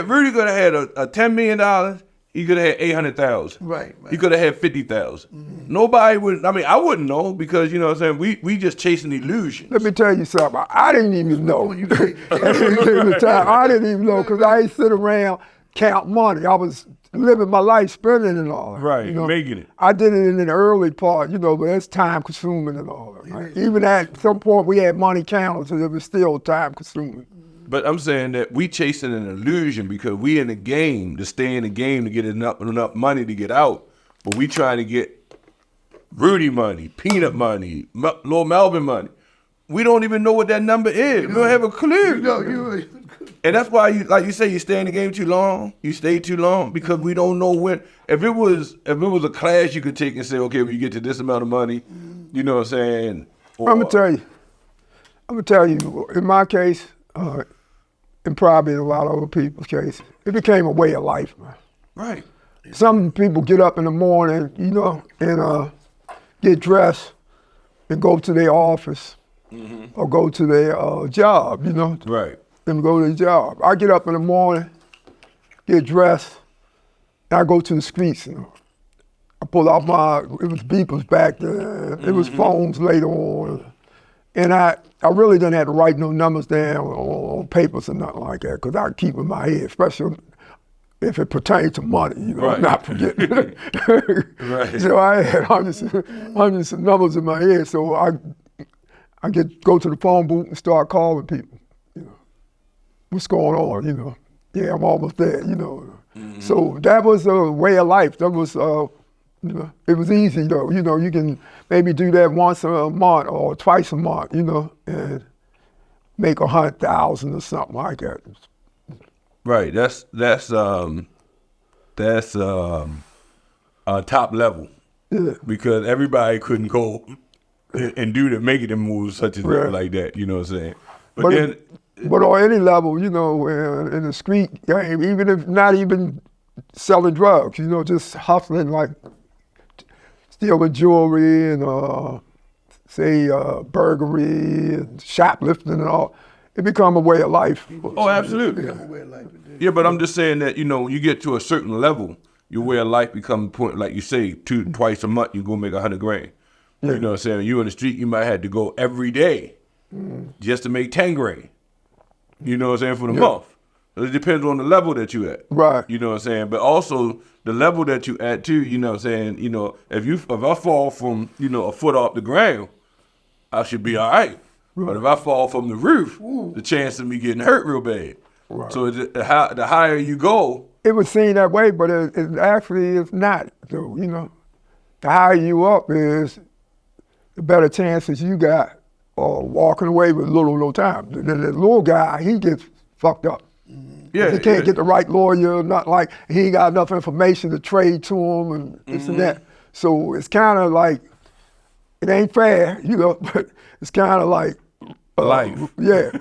Rudy could have had a $10 million. He could have had 800,000. Right. He could have had 50,000. Nobody would. I mean, I wouldn't know because you know what I'm saying. We just chasing illusions. Let me tell you something. I didn't even know. At the time, I didn't even know because I ain't sit around count money. I was living my life, spending and all that. Right, you know? making it. I did it in the early part, you know, but it's time consuming and all that. Right? Even at some point, we had money counters, and it was still time consuming. But I'm saying that we chasing an illusion because we in the game to stay in the game to get enough money to get out. But we trying to get Rudy money, Peanut money, Lord Melvin money. We don't even know what that number is. We don't have a clue. And that's why, like you say, you stay in the game too long. You stay too long because we don't know when. If it was a class you could take and say, okay, when you get to this amount of money, you know what I'm saying? Or, I'm gonna tell you. In my case, and probably in a lot of other people's case, it became a way of life, man. Right. Some people get up in the morning, you know, and get dressed and go to their office or go to their job, you know. Right. And go to the job. I get up in the morning, get dressed, and I go to the streets. You know. I pull out it was beepers back then. It was phones later on. And I really didn't have to write no numbers down on papers or nothing like that, because I keep it in my head, especially if it pertains to money, Right. not forgetting. Right. So I had hundreds of numbers in my head, so I go to the phone booth and start calling people. What's going on? Yeah, I'm almost there. So that was a way of life. That was, it was easy though. You can maybe do that once a month or twice a month. And make 100,000 or something like that. Right. That's top level. Yeah. Because everybody couldn't go and do make it moves such as Right. like that. You know what I'm saying? But on any level, in the street game, even if not even selling drugs, just hustling, like stealing jewelry and burglary and shoplifting and all, it become a way of life. Oh, absolutely. Yeah, but I'm just saying that, when you get to a certain level, your way of life becomes point, like you say, twice a month, you go make 100 grand. Yeah. You know what I'm saying? You in the street, you might have to go every day just to make 10 grand. You know what I'm saying, for the month. It depends on the level that you at. Right. You know what I'm saying? But also the level that you at too, you know what I'm saying? If I fall from, a foot off the ground, I should be all right. But if I fall from the roof, the chance of me getting hurt real bad. Right. So the higher you go. It was seen that way, but it actually is not. So, the higher you up is, the better chances you got of walking away with little or no time. The little guy, he gets fucked up. Yeah, He can't get the right lawyer, not like he ain't got enough information to trade to him and this and that. So it's kind of like, it ain't fair, but it's kind of like, life. Yeah.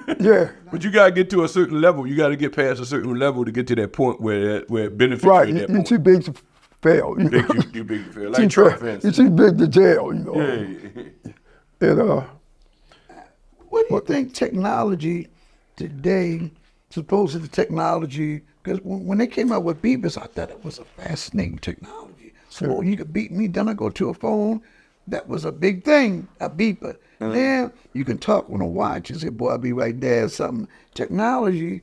But you gotta get to a certain level. You gotta get past a certain level to get to that point where it benefits Right, you at that you're point. too big to fail. You big to fail. Like triumphant. You're too big to jail, Yeah. And What do you think technology today, supposed technology, because when they came out with beepers, I thought it was a fascinating technology. So you could beat me, then I go to a phone. That was a big thing, a beeper. Then you can talk on a watch and say, boy, I'll be right there or something. Technology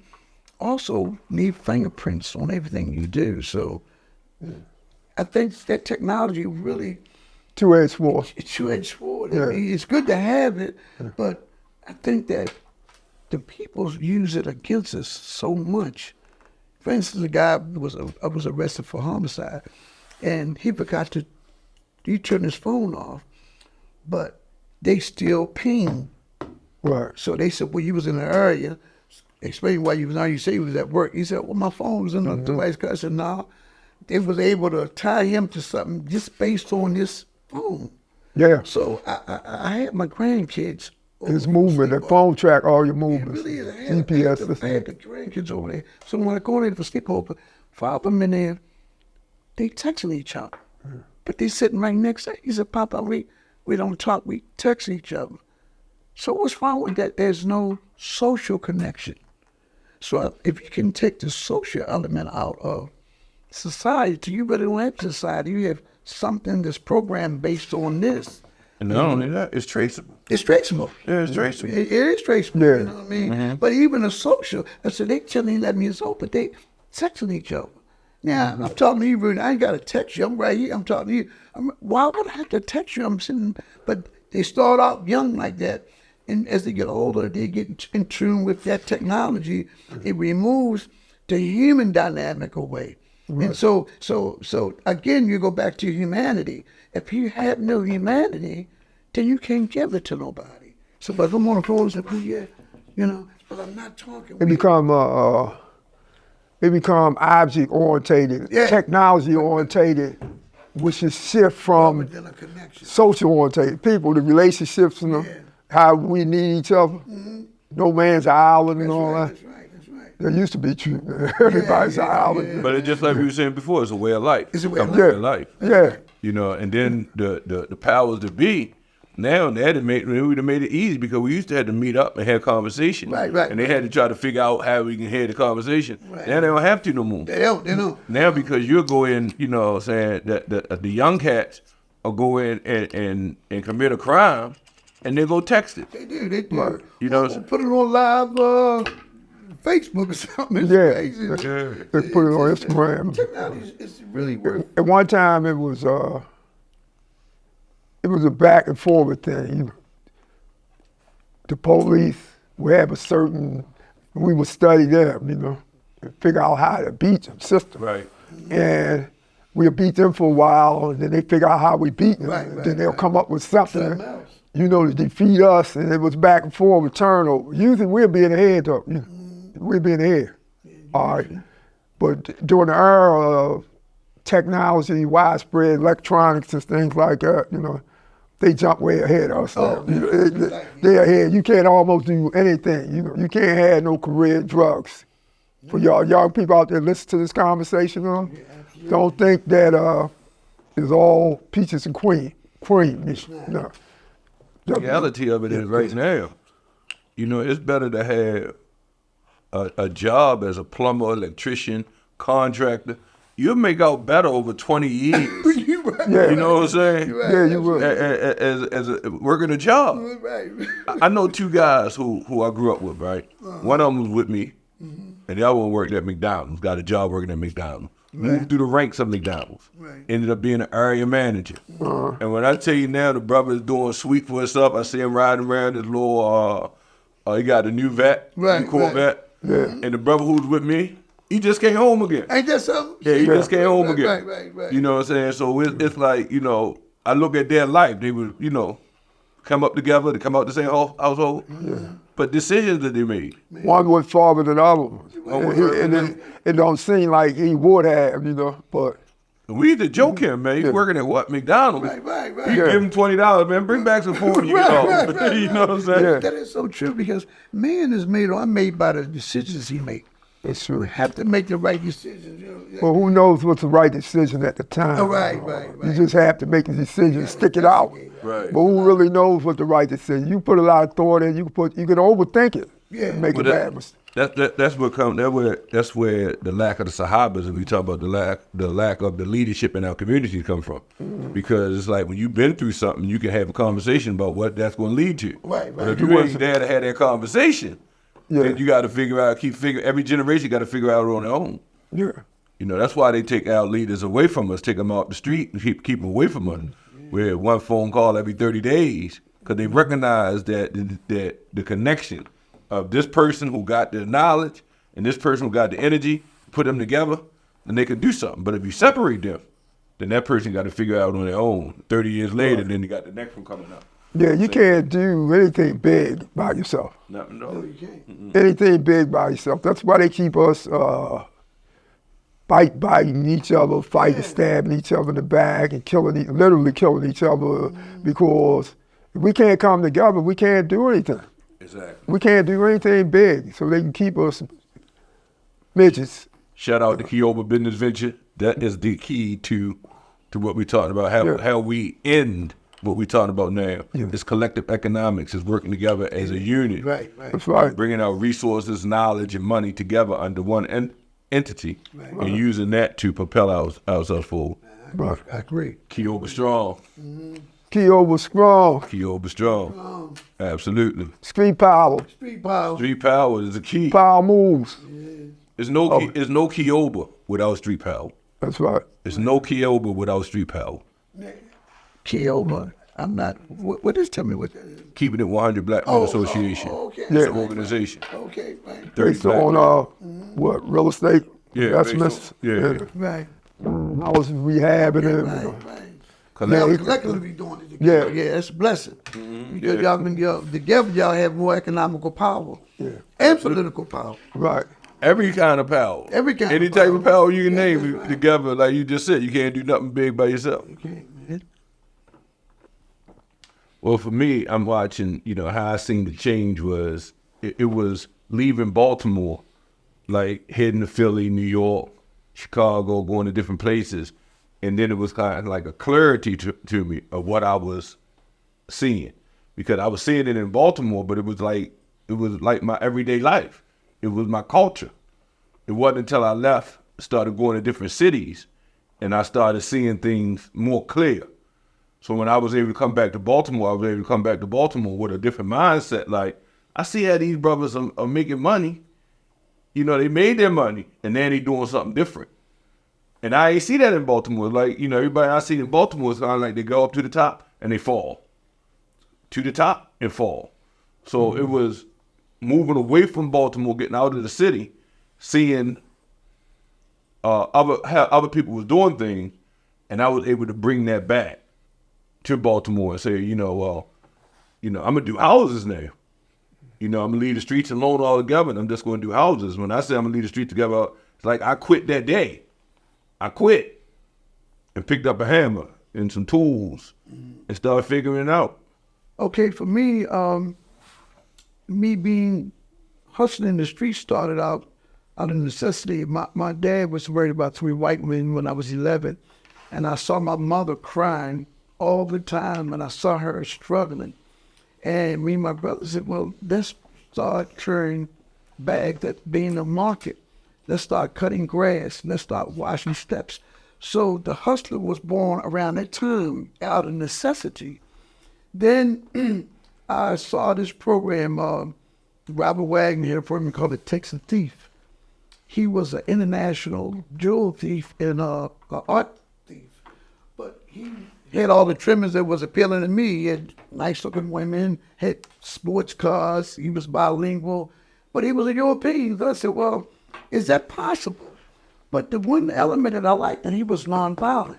also need fingerprints on everything you do. So I think that technology really, two-edged sword. it's two-edged sword. Yeah. I mean, it's good to have it, but I think that the people use it against us so much. For instance, a guy was arrested for homicide, and he turned his phone off, but they still ping. Right. So they said, well, you was in the area. Explain why you was there. You say you was at work. He said, well, my phone was in the device. I said, no. They was able to tie him to something just based on this phone. Yeah. So I had my grandkids. His movement, the phone track all your It movements. really is. GPS I had the grandkids over there. So when I go in there for sleepover, 5 of them in there, they texting each other. But they sitting right next to her. He said, Papa, we don't talk, we text each other. So what's wrong with that? There's no social connection. So if you can take the social element out of society, you really don't have society. You have something that's programmed based on this. And not only that, it's traceable. It's traceable. Yeah, it's traceable. It is traceable, Yeah. you know what I mean? But even a social, I said, they chilling 11 years old, but they texting each other. Now, I'm talking to you, Rudy. I ain't got to text you. I'm right here. I'm talking to you. Why would I have to text you? I'm sitting, but they start out young like that. And as they get older, they get in tune with that technology. It removes the human dynamic away. Right. And so again, you go back to humanity. If you have no humanity, then you can't give it to nobody. So, but I'm on the phone and say, oh, yeah, but I'm not talking. It become object orientated, technology orientated, which is shift from social orientated people, the relationships and how we need each other. No man's an island and all that. That's right. There used to be true. Everybody's an island. But it's just like we were saying before, it's a way of life. It's a way of life. Yeah. And then The powers that be Now that it would have made it easy because we used to have to meet up and have conversation. Right. And they had to try to figure out how we can have the conversation. Right. Now they don't have to no more. They don't. Now because you'll go in, you know what I'm saying, the young cats will go in and commit a crime and they go text it. They do. Right. You know what I'm saying? Put it on live Facebook or something. It's Yeah. crazy. They put it on Instagram. Technology is really worth. At one time, it was a back and forward thing. The police would have a certain, we would study them, you know, and figure out how to beat them system. Right. And we'll beat them for a while, and then they figure out how we beat them. Right, Then they'll come up with something, else. you know, to defeat us, and it was back and forth, turnover. Usually we'll be in the head, though. You know, we'll be in the head. All right. But during the era of technology, widespread electronics and things like that, you know, they jump way ahead of us. Oh, You know, they're ahead. You can't almost do anything. You know, you can't have no career in drugs. For y'all young people out there listen to this conversation, don't think that it's all peaches and cream. No. The reality of it is right now, you know, it's better to have a job as a plumber, electrician, contractor. You'll make out better over 20 years. Yeah. You know what I'm saying? Yeah, you will. As a working a job. Right. I know two guys who I grew up with, right? One of them was with me, and the other one worked at McDonald's, got a job working at McDonald's. Moved through the ranks of McDonald's. Right. Ended up being an area manager. And when I tell you now the brother is doing sweet for himself, I see him riding around his little, he got a new vet, new Corvette. Yeah. And the brother who's with me, he just came home again. Ain't that something? Yeah, he just came home again. Right. You know what I'm saying? So it's like, you know, I look at their life. They would, you know, come up together, they come out the same household. Yeah. But decisions that they made. One was farther than the other one. And it don't seem like he would have, you know, but. We used to joke him, man. He's working at what? McDonald's. Right. You give him $20, man. Bring back some food when you get home. Right. You know what I'm saying? Yeah. That is so true because man is made by the decisions he makes. It's true. We have to make the right decisions. You know? Well, who knows what's the right decision at the time? Oh, right. You just have to make a decision, stick it out. Right. But who really knows what the right decision? You put a lot of thought in. You can overthink it. Yeah. And make a bad mistake. That's where the lack of the Sahabas, if we talk about the lack of the leadership in our community come from. Because it's like when you've been through something, you can have a conversation about what that's going to lead to. Right. But if you ain't there to have that conversation, then you got to figure out, every generation got to figure out on their own. Yeah. You know, that's why they take our leaders away from us, take them off the street and keep them away from us. We're one phone call every 30 days because they recognize that the connection of this person who got the knowledge and this person who got the energy, put them together, and they could do something. But if you separate them, then that person got to figure out on their own. 30 years later, then you got the next one coming up. Yeah, you can't do anything big by yourself. No, You can't. Anything big by yourself. That's why they keep us biting each other, stabbing each other in the back, and literally killing each other because if we can't come together, we can't do anything. Exactly. We can't do anything big, so they can keep us midgets. Shout out to Kioba Business Venture. That is the key to what we're talking about, how we end what we're talking about now. Yeah. It's collective economics. It's working together as a unit. Right. That's right. Bringing our resources, knowledge, and money together under one entity and using that to propel ourselves forward. Right. I agree. Kioba strong. Kioba strong. Kioba strong. Absolutely. Street power. Street power. Street power is the key. Power moves. There's no Kioba without street power. That's right. There's no Kioba without street power. Kioba. I'm not. What is? Tell me what that is. Keeping it 100 Black Men Association. Okay. Yeah. It's an organization. Okay. Right. 30 Based Black on real estate investments. Yeah. Right. I was rehabbing it. Right. Collectively. Collectively doing it together. Yeah, it's a blessing. Because together y'all have more economical power and political power. Right. Every kind of power. Every kind Any of type power. of power you can name together, like you just said. You can't do nothing big by yourself. Okay, man. Well, for me, I'm watching, how I seen the change was, it was leaving Baltimore, like heading to Philly, New York, Chicago, going to different places. And then it was kind of like a clarity to me of what I was seeing, because I was seeing it in Baltimore, but it was like my everyday life. It was my culture. It wasn't until I left, started going to different cities, and I started seeing things more clear. So when I was able to come back to Baltimore, I was able to come back to Baltimore with a different mindset. Like, I see how these brothers are making money. You know, they made their money, and then they doing something different. And I ain't see that in Baltimore. Like, you know, everybody I see in Baltimore is kind of like they go up to the top and they fall. To the top and fall. So it was moving away from Baltimore, getting out of the city, seeing how other people was doing things, and I was able to bring that back to Baltimore and say, I'm gonna do houses now. I'm gonna leave the streets alone altogether, and I'm just gonna do houses. When I say I'm gonna leave the streets together, it's like I quit that day. I quit and picked up a hammer and some tools and started figuring it out. Okay, for me, me being hustling in the street started out of necessity. My dad was worried about 3 white men when I was 11, and I saw my mother crying all the time, and I saw her struggling. And me and my brother said, well, let's start carrying bags at being a market. Let's start cutting grass. Let's start washing steps. So the hustler was born around that time out of necessity. Then I saw this program, Robert Wagner had a program called The Texas Thief. He was an international jewel thief and an art thief. But he had all the trimmings that was appealing to me. He had nice-looking women, had sports cars. He was bilingual, but he was a European. So I said, well, is that possible? But the one element that I liked, that he was nonviolent.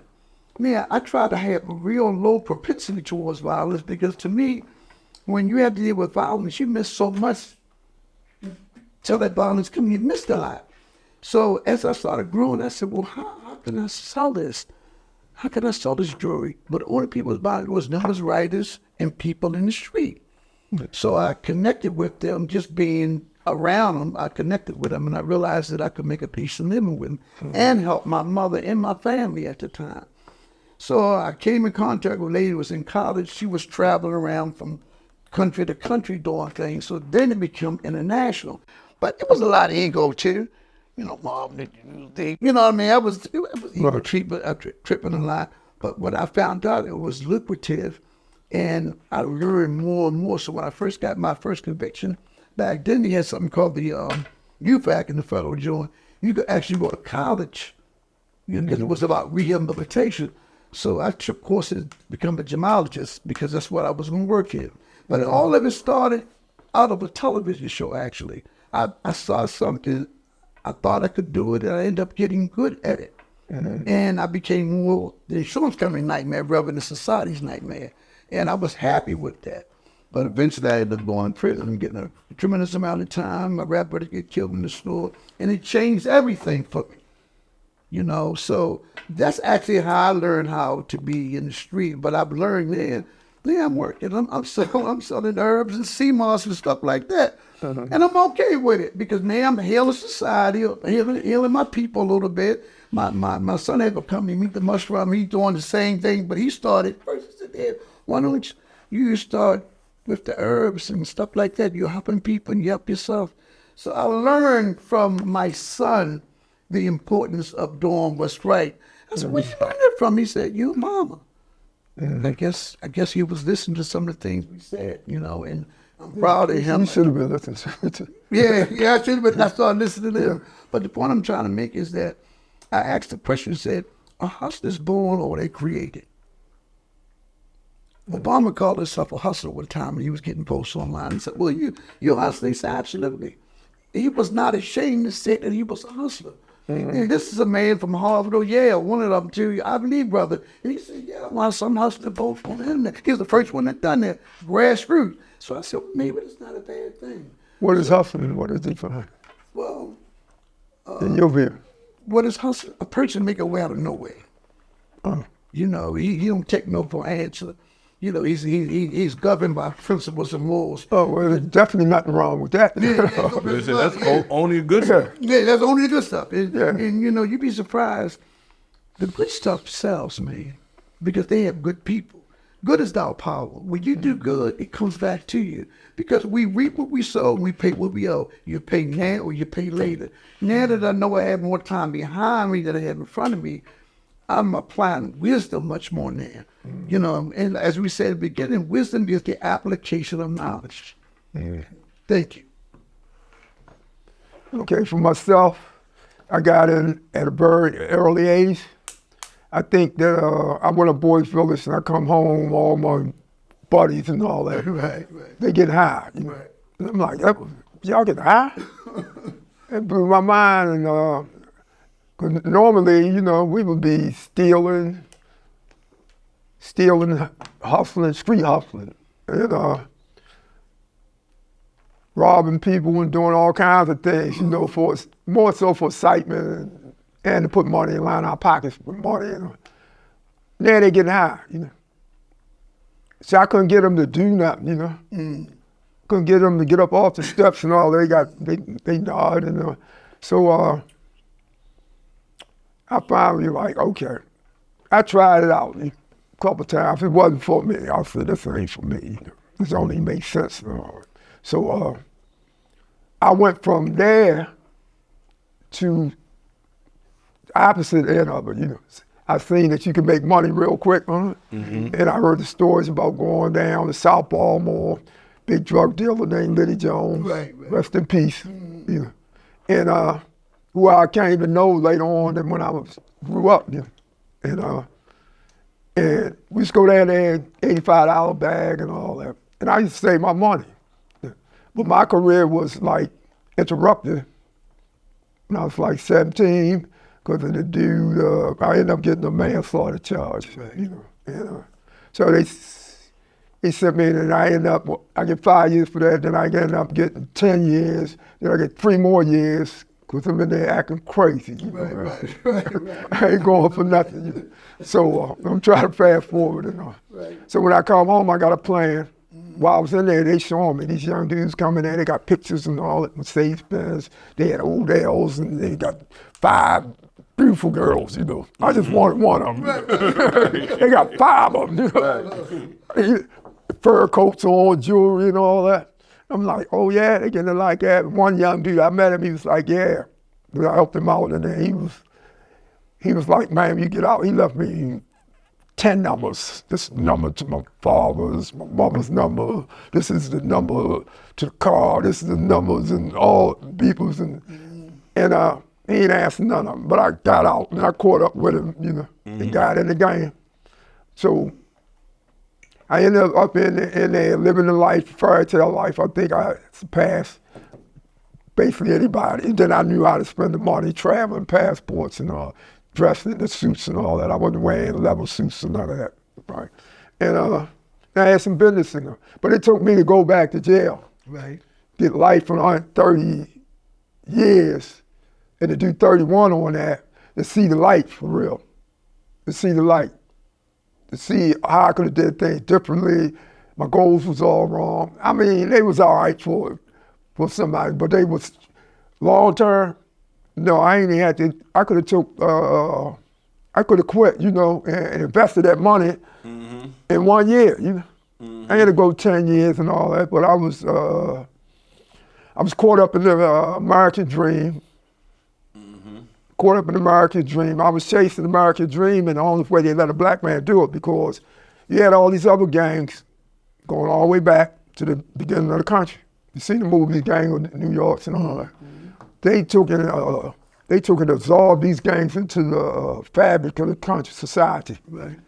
Man, I tried to have a real low propensity towards violence because to me, when you have to deal with violence, you miss so much till that violence comes, you miss a lot. So as I started growing, I said, well, how can I sell this? How can I sell this jewelry? But the only people buying it was numbers writers and people in the street. So I connected with them, just being around them. I connected with them, and I realized that I could make a piece of living with them and help my mother and my family at the time. So I came in contact with a lady who was in college. She was traveling around from country to country doing things. So then it became international. But it was a lot of ego too. Marvin, you know what I mean? It was ego tripping a lot. But what I found out, it was lucrative. And I learned more and more. So when I first got my first conviction, back then they had something called the Youth Act in the federal joint. You could actually go to college. Because it was about rehabilitation. So I took courses to become a gemologist because that's what I was going to work in. But all of it started out of a television show, actually. I saw something, I thought I could do it, and I ended up getting good at it. And I became more the insurance company nightmare rather than society's nightmare. And I was happy with that. But eventually I ended up going to prison and getting a tremendous amount of time. My rap brother get killed in the store, and it changed everything for me. So that's actually how I learned how to be in the street. But I've learned then I'm working. I'm selling herbs and sea moss and stuff like that. And I'm okay with it because now I'm healing society, healing my people a little bit. My son had a company, Meet the Mushroom. He's doing the same thing, but he started first. He said, Dad, why don't you start with the herbs and stuff like that? You're helping people and you help yourself. So I learned from my son the importance of doing what's right. I said, where you learn that from? He said, your mama. And I guess he was listening to some of the things we said, and I'm proud of him. You should have been listening to Yeah, I should have been. I started listening to them. But the point I'm trying to make is that I asked the question, said, are hustlers born or are they created? Obama called himself a hustler one time when he was getting posts online. He said, well, you're a hustler. He said, absolutely. He was not ashamed to say that he was a hustler. And this is a man from Harvard or Yale, one of them too, I believe, brother. And he said, yeah, well, some hustler both on the internet. He was the first one that done that, grassroots. So I said, well, maybe it's not a bad thing. What is hustling? What is it for her? Well, in your view, what is hustling? A person make a way out of nowhere. He don't take no for an answer. He's governed by principles and laws. Oh, well, there's definitely nothing wrong with that. That's only good stuff. Yeah, that's only the good stuff. And you'd be surprised. The good stuff sells, man, because they have good people. Good is our power. When you do good, it comes back to you. Because we reap what we sow and we pay what we owe. You pay now or you pay later. Now that I know I have more time behind me than I have in front of me, I'm applying wisdom much more now. You know, and as we said at the beginning, wisdom is the application of knowledge. Thank you. Okay, for myself, I got in at a very early age. I think that I went to Boys Village and I come home, all my buddies and all that, Right. they get high. You know? Right. And I'm like, y'all get high? It blew my mind. And 'cause normally, you know, we would be stealing, hustling, street hustling, and robbing people and doing all kinds of things, you know, for more so for excitement and to put money in line our pockets with money. You know. Now they getting high, you know. So I couldn't get them to do nothing, you know. Couldn't get them to get up off the steps and all. They died, and so I finally like, okay. I tried it out a couple times. It wasn't for me. I said, this ain't for me. You know. This only makes sense. You know. So I went from there to the opposite end of it, you know. I seen that you can make money real quick on it. And I heard the stories about going down to South Baltimore, big drug dealer named Liddy Jones, Right. rest in peace, you know. And who I came to know later on than when I grew up, you know. And we used to go down there, $85 bag and all that. And I used to save my money. But my career was like interrupted when I was like 17 because of the dude. I ended up getting a manslaughter charge, you know. And, so they sent me, and I get 5 years for that. Then I ended up getting 10 years. Then I get 3 more years because I'm in there acting crazy. You know? Right. I ain't going for nothing. You know? So I'm trying to fast forward and all. Right. So when I come home, I got a plan. While I was in there, they showing me these young dudes coming in. They got pictures and all that, Mercedes Benz. They had old L's, and they got 5 beautiful girls, you know. I just wanted one of them. They got 5 of them, you know. Fur coats on, jewelry and all that. I'm like, oh yeah, they getting it like that. One young dude, I met him, he was like, yeah. But I helped him out, and then he was like, man, you get out. He left me 10 numbers. This number to my father's, my mother's number. This is the number to the car. This is the numbers and all people's. And he ain't asked none of them. But I got out and I caught up with him, you know, and got in the game. So I ended up in there living the life, fairy tale life. I think I surpassed basically anybody. And then I knew how to spend the money, traveling, passports and all. Dressed in the suits and all that. I wasn't wearing leather suits and none of that, right? And I had some business in them. But it took me to go back to jail. Right. Get life for 30 years and to do 31 on that, to see the light for real. To see the light. To see how I could have did things differently. My goals was all wrong. I mean, they was all right for somebody, but they was long term. No, I ain't had to. I could have quit, you know, and invested that money in 1 year, you know. I had to go 10 years and all that, but I was caught up in the American dream. Caught up in the American dream. I was chasing the American dream, and the only way they let a black man do it because you had all these other gangs going all the way back to the beginning of the country. You see the movie Gang of New York and all that. They took and absorbed these gangs into the fabric of the country society. Right.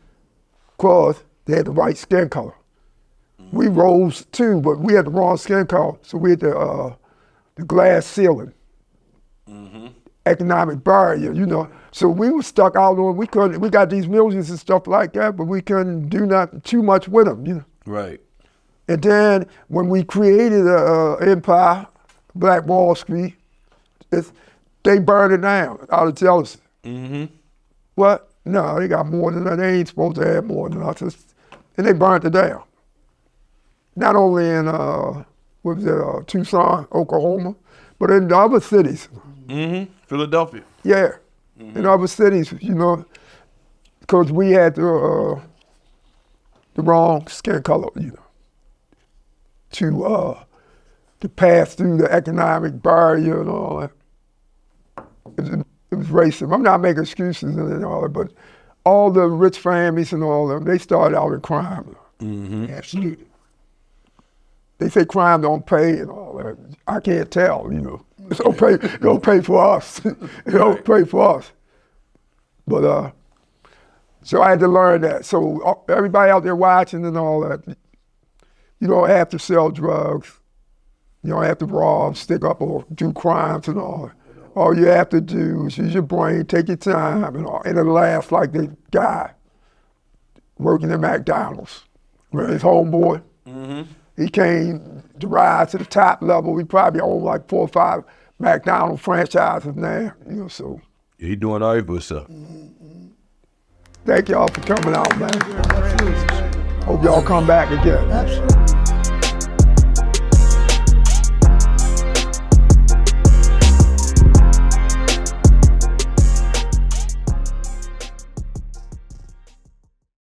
Because they had the right skin color. We rose too, but we had the wrong skin color, so we had the glass ceiling, economic barrier, you know. So we were stuck out on. We got these millions and stuff like that, but we couldn't do nothing too much with them, you know. Right. And then when we created an empire, Black Wall Street. They burned it down out of jealousy. What? No, they got more than that. They ain't supposed to have more than us. And they burned it down. Not only in Tucson, Oklahoma, but in the other cities. Philadelphia. Yeah, in other cities, you know, because we had to the wrong skin color, to pass through the economic barrier and all that. It was racism. I'm not making excuses and all that, but all the rich families and all of them, they started out in crime. Mm-hmm. Absolutely. They say crime don't pay and all that. I can't tell, It don't pay for us. It don't pay for us. But so I had to learn that. So everybody out there watching and all that, you don't have to sell drugs. You don't have to rob, stick up, or do crimes and all that. All you have to do is use your brain, take your time, and it'll last like the guy working at McDonald's. His homeboy, he came to rise to the top level. He probably owned like 4 or 5 McDonald's franchises now, so. He doing all right for himself. Thank y'all for coming out, man. Hope y'all come back again. Absolutely.